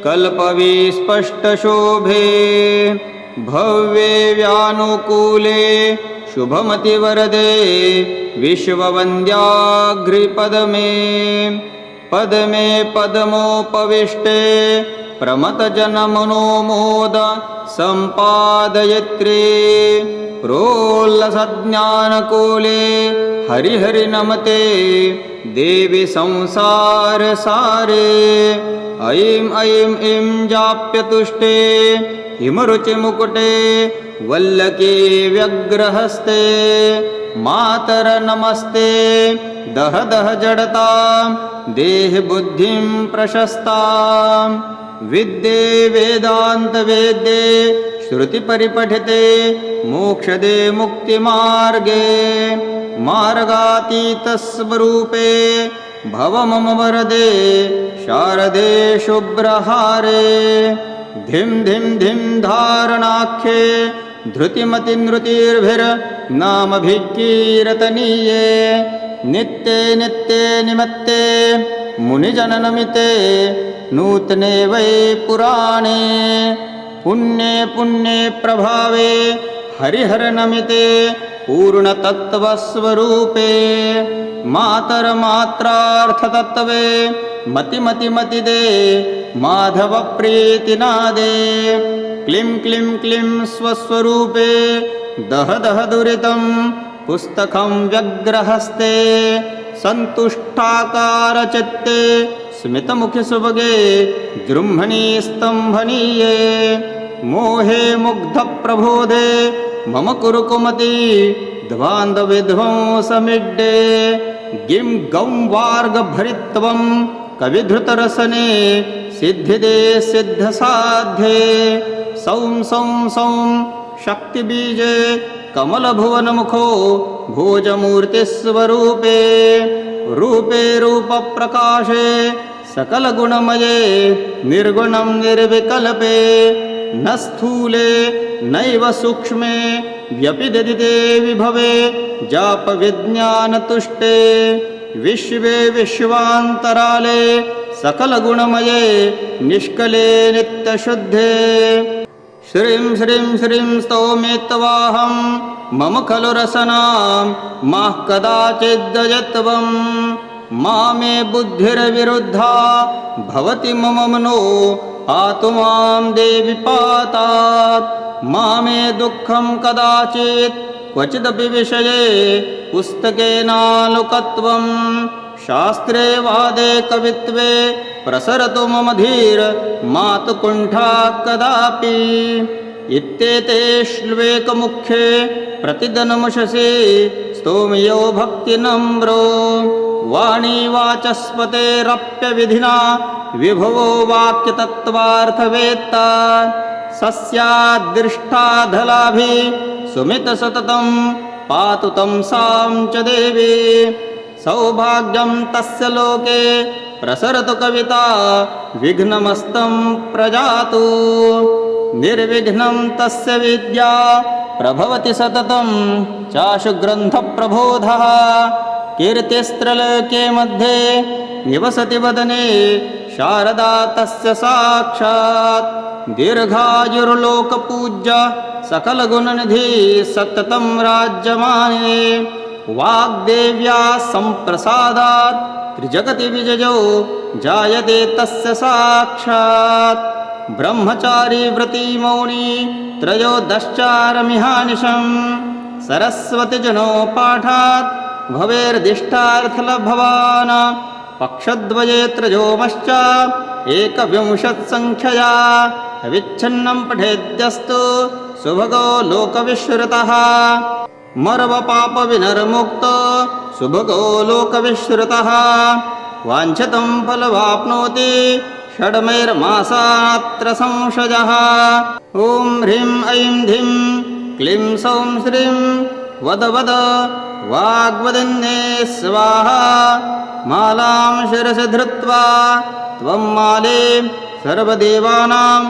कल्पविस्पष्टशोभे भव्ये व्यानुकूले शुभमतिवरदे विश्ववन्द्याघ्रिपदमे पदमे पदमोपविष्टे प्रमथजनमनोमोद सम्पादयित्री प्रोल्लसज्ञानकूले हरिहरि नमते देवी संसारसारे ऐं ऐं ऐं जाप्यतुष्टे हिमरुचिमुकुटे वल्लकी व्यग्रहस्ते मातर नमस्ते दह दह जडतां देह बुद्धिं प्रशस्तां विद्ये वेदान्तवेद्ये श्रुतिपरिपठिते मोक्षदे मुक्तिमार्गे मार्गातीतस्वरूपे भव मम वरदे शारदे शुभ्रहारे धिं धिं धिं धारणाख्ये धृतिमतिनृतिर्भिर्नामभिकीर्तनीये नित्ये नित्ये निमत्ते मुनिजननमिते नूतने वै पुराणे पुण्ये पुण्ये प्रभावे हरिहरनमिते पूर्णतत्त्वस्वरूपे मातरमात्रार्थतत्त्वे मतिमतिमतिदे माधवप्रीतिनादे क्लीं क्लीं क्लीं स्वस्वरूपे दह दह दुरितं पुस्तकं व्यग्रहस्ते सन्तुष्टाकारचित्ते स्मितमुखिसुभगे जृम्भणी स्तम्भनीये मोहे मुग्धप्रबोधे मम कुरु कुमति ध्वान्तविध्वंसमिड्डे गिं गं वार्गभरित्वं कविधृतरसने सिद्धिदे सिद्धसाध्ये सौं सौं सौं शक्तिबीजे कमलभुवनमुखो भोजमूर्तिस्वरूपे रूपे रूपप्रकाशे सकलगुणमये निर्गुणं निर्विकल्पे न स्थूले नैव सूक्ष्मे व्यपिदधिते विभवे जापविज्ञानतुष्टे विश्वे विश्वान्तराले सकलगुणमये निष्कले नित्यशुद्धे श्रीं श्रीं श्रीं स्तौमेत्वाहं मम खलु रसनां माः कदाचिद्दयत्वं मा मे बुद्धिर्विरुद्धा भवति मम मनो पातु मां देवि पातात् मा मे दुःखं कदाचित् क्वचिदपि विषये पुस्तकेनालोकत्वं शास्त्रे वादे कवित्वे प्रसरतु मम धीर मातु कुण्ठा कदापि इत्येते श्ल्वेकमुखे प्रतिदिनमुषसि स्तोम्यो भक्तिनम्रो वाणी वाचस्पतेरप्यविधिना विभवो वाक्यतत्त्वार्थवेत्ता सस्यादृष्टाधलाभि सुमितसततं पातु तं सां च देवी सौभाग्यं तस्य लोके प्रसरतु कविता विघ्नमस्तं प्रजातु। निर्विघ्नं तस्य विद्या प्रभवति सततं चाशु ग्रन्थप्रबोधः। कीर्तिस्त्रलोके मध्ये निवसति वदने शारदा तस्य साक्षात्। दीर्घायुर्लोकपूज्य सकलगुणनिधि सततं राज्यमाने। वाग्देव्या सम्प्रसादात् त्रिजगति विजयो जायते तस्य साक्षात्। ब्रह्मचारी व्रती मौनी त्रयोदश्चारमिहानिशम्। सरस्वतीजनो पाठात् भवेर्दिष्टार्थलभवान्। पक्षद्वये त्रयोमश्च एकविंशत्सङ्ख्यया विच्छिन्नं पठेद्यस्तु सुभगो लोकविश्रुतः। मर्वपापविनिर्मुक्तो सुभगो लोकविश्रुतः। वाञ्छितं फलवाप्नोति षड्मैर्मासात्र संशयः। ॐ ह्रीं ऐं धिं क्लीं सौं श्रीं वद वद वाग्वदिन्ये स्वाहा। मालां शिरसि धृत्वा त्वं माले सर्वदेवानां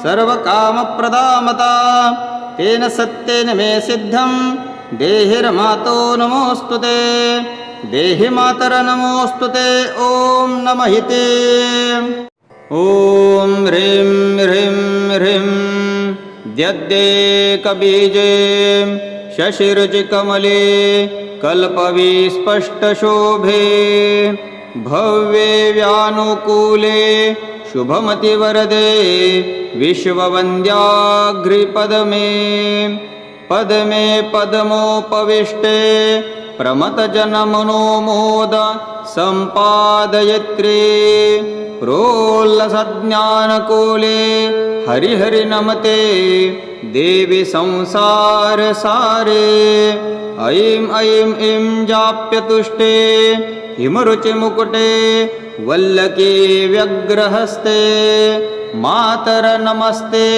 सर्वकामप्रदामता। तेन सत्येन मे सिद्धं देहिर्मातो नमोऽस्तु ते। देहि मातर नमोऽस्तु ते। ॐ नमः ते। ॐ ह्रीं ह्रीं ह्रीं द्यद्देकबीजे शशिरुचिकमले कल्पविस्पष्टशोभे। भव्ये व्यानुकूले शुभमतिवरदे विश्ववन्द्याघ्रिपदमे। पद्मे पद्मोपविष्टे प्रमथजनमनोमोद सम्पादयित्री। प्रोल्लसज्ञानकूले हरिहरि नमते देवी संसारसारे। ऐं ऐं ऐं जाप्यतुष्टे हिमरुचिमुकुटे वल्लकी व्यग्रहस्ते। मातर नमस्ते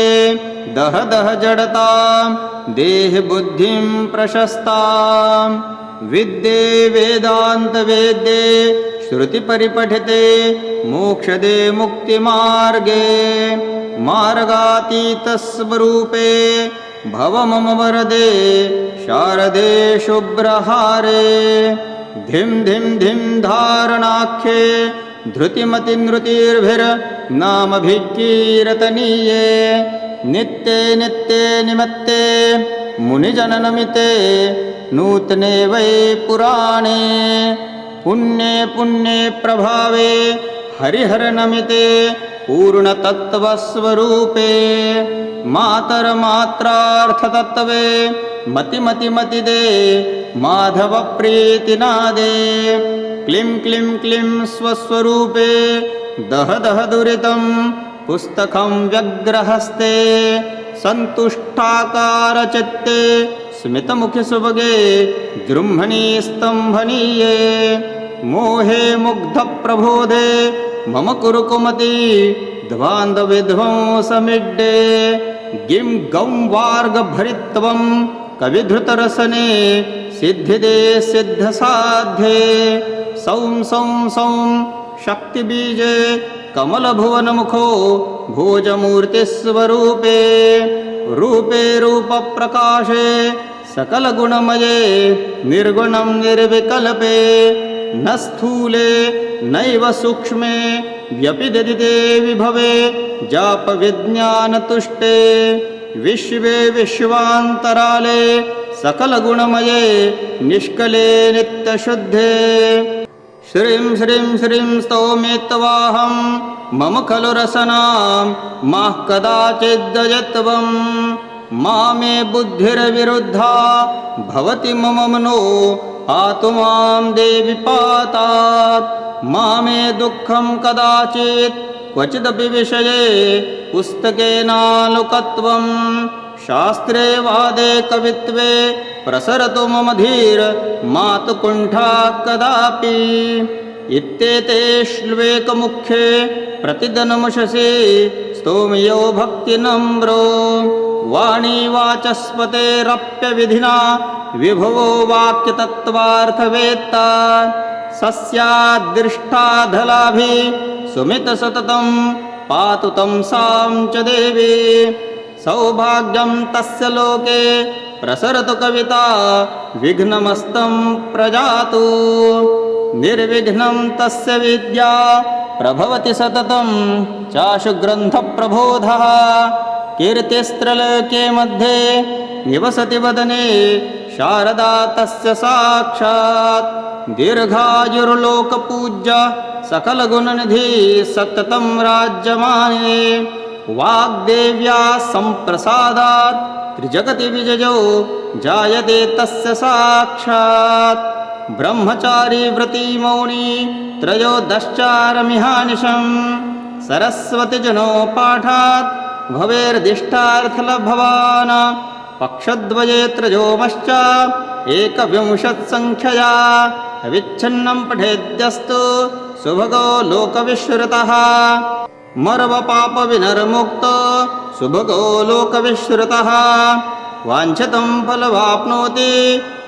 दह दह जडतां देह बुद्धिं प्रशस्तां। विद्ये वेदान्तवेद्ये श्रुतिपरिपठिते मोक्षदे मुक्तिमार्गे। मार्गातीतस्वरूपे भव मम वरदे शारदे शुभ्रहारे। धिं धिं धिं धारणाख्ये धृतिमतिनृतिर्भिर्नामभिकीर्तनीये। नित्ये नित्ये निमित्ते मुनिजननमिते नूतने वै पुराणे। पुण्ये पुण्ये प्रभावे हरिहरनमिते पूर्णतत्त्वस्वरूपे। मातरमात्रार्थतत्त्वे मतिमतिमतिदे माधवप्रीतिनादे। क्लीं क्लीं क्लीं स्वस्वरूपे दह दह दुरितं पुस्तकं व्यग्रहस्ते। सन्तुष्टाकारचित्ते स्मितमुखिसुभगे जृम्भणी स्तम्भनीये। मोहे मुग्धप्रबोधे मम कुरु कुमति ध्वान्तविध्वंसमिड्डे। गिं गं वार्गभरित्वं कविधृतरसने सिद्धिदे सिद्धसाध्ये। सौं सौं सौं शक्तिबीजे कमलभुवनमुखो भोजमूर्तिस्वरूपे। रूपे रूपप्रकाशे सकलगुणमये निर्गुणं निर्विकल्पे। न स्थूले नैव सूक्ष्मे व्यपिदधिते विभवे जापविज्ञानतुष्टे। विश्वे विश्वान्तराले सकलगुणमये निष्कले नित्यशुद्धे। श्रीं श्रीं श्रीं स्तौमित्वाहं मम खलु रसनां माः कदाचिद्दयत्वं। मामे बुद्धिर्विरुद्धा भवति मम मनो पातु मां देवि पातात्। मामे दुःखं कदाचित् क्वचिदपि विषये पुस्तकेनालोकत्वं। शास्त्रे वादे कवित्वे प्रसरतु मम धीर मातु कुण्ठा कदापि। इत्येते श्ल्वेकमुखे प्रतिदिनमुषसि स्तोम्यो भक्तिनम्रो। वाणी वाचस्पतेरप्यविधिना विभवो वाक्यतत्त्वार्थवेत्ता। सस्यादृष्टाधलाभि सुमितसततं पातु तं सां च देवी सौभाग्यं तस्य लोके प्रसरतु कविता विघ्नमस्तं प्रजातु निर्विघ्नं तस्य विद्या प्रभवति सततं चाशु ग्रन्थप्रबोधः कीर्तिस्त्रलोके मध्ये निवसति वदने शारदा तस्य साक्षात् दीर्घायुर्लोकपूज्य सकलगुणनिधि सततं राज्यमाने वाग्देव्या सम्प्रसादात् त्रिजगति विजयो जायते तस्य साक्षात् ब्रह्मचारी व्रती मौनी त्रयोदश्चारमिहानिशम् सरस्वतीजनो पाठात् भवेर्दिष्टार्थलभवान् पक्षद्वये त्रयोमश्च एकविंशत्सङ्ख्यया अविच्छिन्नं पठेद्यस्तु सुभगो लोकविश्रुतः मर्वपापविनिर्मुक्तो सुभगो लोकविश्रुतः वाञ्छितं फलवाप्नोति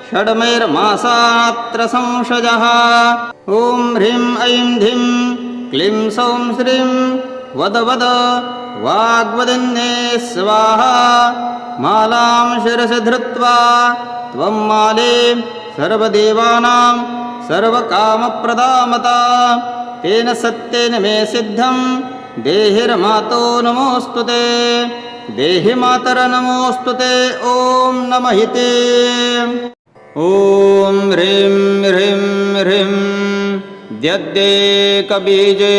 षड्मैर्मासात्र संशयः ॐ ह्रीं ऐं धिं क्लीं सौं श्रीं वद वद वाग्वदिन्ये स्वाहा मालां शिरसि धृत्वा त्वं माले सर्वदेवानां सर्वकामप्रदामता तेन सत्येन मे सिद्धं देहिर्मातो नमोऽस्तु ते देहि मातर नमोऽस्तु ते ॐ नमः ते ॐ ह्रीं ह्रीं ह्रीं द्यद्देकबीजे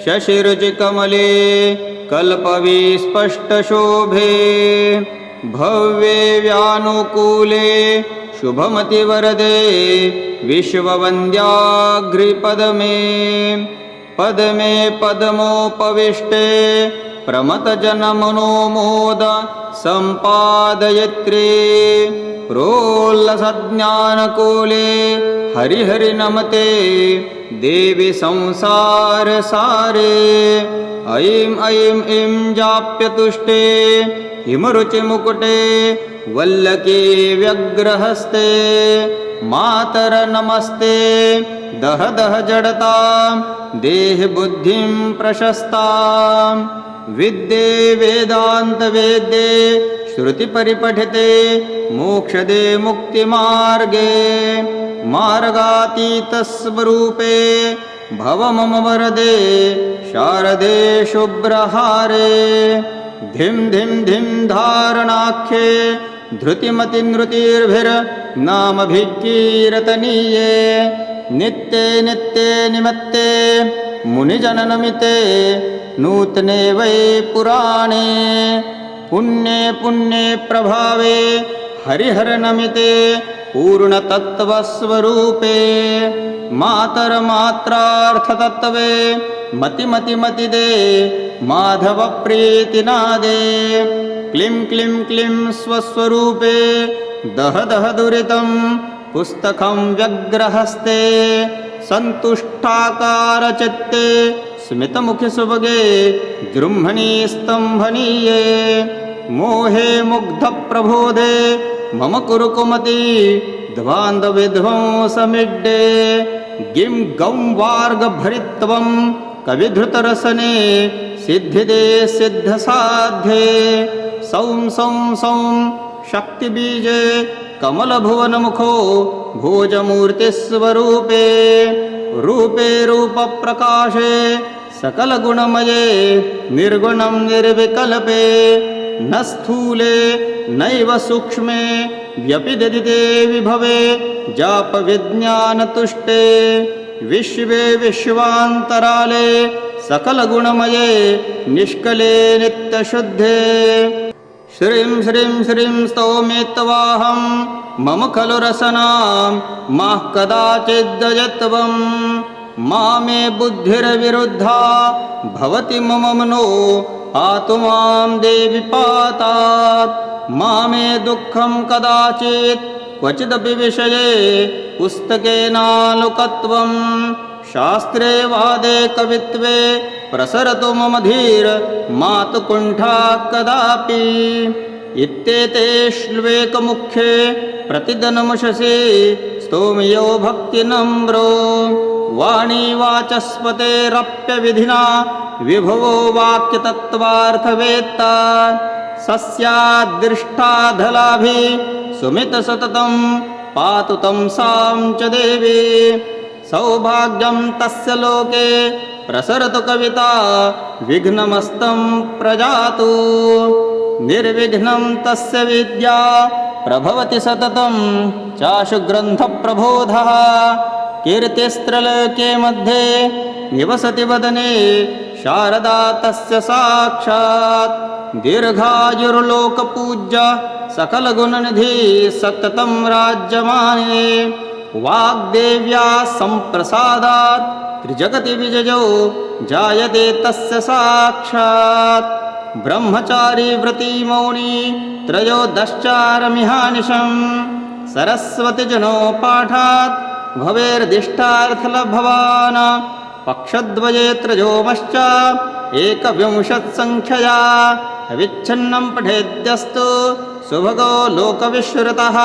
शशिरुचिकमले कल्पविस्पष्टशोभे भव्ये व्यानुकूले शुभमतिवरदे विश्ववन्द्याघ्रिपदमे पदमे पदमोपविष्टे प्रमतजनमनोमोद सम्पादयित्री प्रोल्लसज्ञानकूले हरिहरि नमते देवी संसारसारे ऐं ऐं ऐं जाप्यतुष्टे हिमरुचिमुकुटे वल्लकी व्यग्रहस्ते मातर नमस्ते दह दह जडतां देह बुद्धिं प्रशस्तां विद्ये वेदान्तवेद्ये श्रुतिपरिपठिते मोक्षदे मुक्तिमार्गे मार्गातीतस्वरूपे भव मम वरदे शारदे शुभ्रहारे धिं धिं धिं धारणाख्ये धृतिमतिनृतिर्भिर्नामभिकीर्तनीये नित्ये नित्ये निमत्ते मुनिजननमिते नूतने वै पुराणे पुण्ये पुण्ये प्रभावे हरिहरनमिते पूर्णतत्त्वस्वरूपे मातरमात्रार्थतत्त्वे मतिमतिमतिदे माधवप्रीतिनादे क्लीं क्लीं क्लीं स्वस्वरूपे दह दह दुरितं पुस्तकं व्यग्रहस्ते सन्तुष्टाकारचित्ते स्मितमुखिसुभगे जृम्भणी स्तम्भनीये मोहे मुग्धप्रबोधे मम कुरु कुमति ध्वान्तविध्वंसमिड्डे गिं गं वार्गभरित्वं कविधृतरसने सिद्धिदे सिद्धसाध्ये सौं सौं सौं शक्तिबीजे कमलभुवनमुखो भोजमूर्तिस्वरूपे रूपे रूपप्रकाशे सकलगुणमये निर्गुणं निर्विकल्पे न स्थूले नैव सूक्ष्मे व्यपिदधिते विभवे जापविज्ञानतुष्टे विश्वे विश्वान्तराले सकलगुणमये निष्कले नित्यशुद्धे श्रीं श्रीं श्रीं स्तौमित्वाहं मम खलु रसनां माः कदाचिद्दयत्वं मामे बुद्धिर्विरुद्धा भवति मम मनो पातु मां देवि पातात् मामे दुःखं कदाचित् क्वचिदपि विषये पुस्तकेनालोकत्वं शास्त्रे वादे कवित्वे प्रसरतु मम धीर मातु कुण्ठा कदापि इत्येते श्ल्वेकमुखे प्रतिदिनमुषसि स्तोमयो भक्तिनम्रो वाणी वाचस्पतेरप्यविधिना विभवो वाक्यतत्त्वार्थवेत्ता सस्याद्दृष्टाधलाभि सुमितसततं पातु तं सां च देवी सौभाग्यं तस्य लोके प्रसरतु कविता विघ्नमस्तं प्रजातु निर्विघ्नं तस्य विद्या प्रभवति सततं चाशु ग्रन्थप्रबोधः कीर्तिस्त्रलोके मध्ये निवसति वदने शारदा तस्य साक्षात् दीर्घायुर्लोकपूज्य सकलगुणनिधि सततं राज्यमाने वाग्देव्या सम्प्रसादात् त्रिजगति विजयो जायते तस्य साक्षात् ब्रह्मचारी व्रती मौनी त्रयोदश्चारमिहानिशम् सरस्वतीजनो पाठात् भवेर्दिष्टार्थलभवान् पक्षद्वये त्रयोमश्च एकविंशत्सङ्ख्यया अविच्छिन्नं पठेद्यस्तु सुभगो लोकविश्रुतः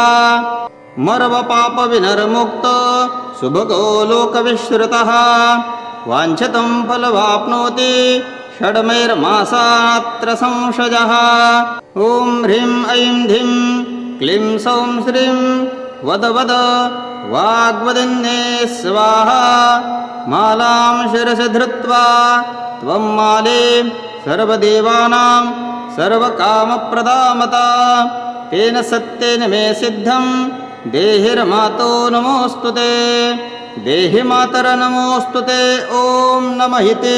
मर्वपापविनिर्मुक्तो सुभगो लोकविश्रुतः वाञ्छितं फलवाप्नोति षड्मैर्मासात्र संशयः ॐ ह्रीं ऐं धिं क्लीं सौं श्रीं वद वद वाग्वदिन्ये स्वाहा मालां शिरसि धृत्वा त्वं माले सर्वदेवानां सर्वकामप्रदामता तेन सत्येन मे सिद्धं देहिर्मातो नमोऽस्तु ते देहि मातर नमोऽस्तु ते ॐ नमः ते।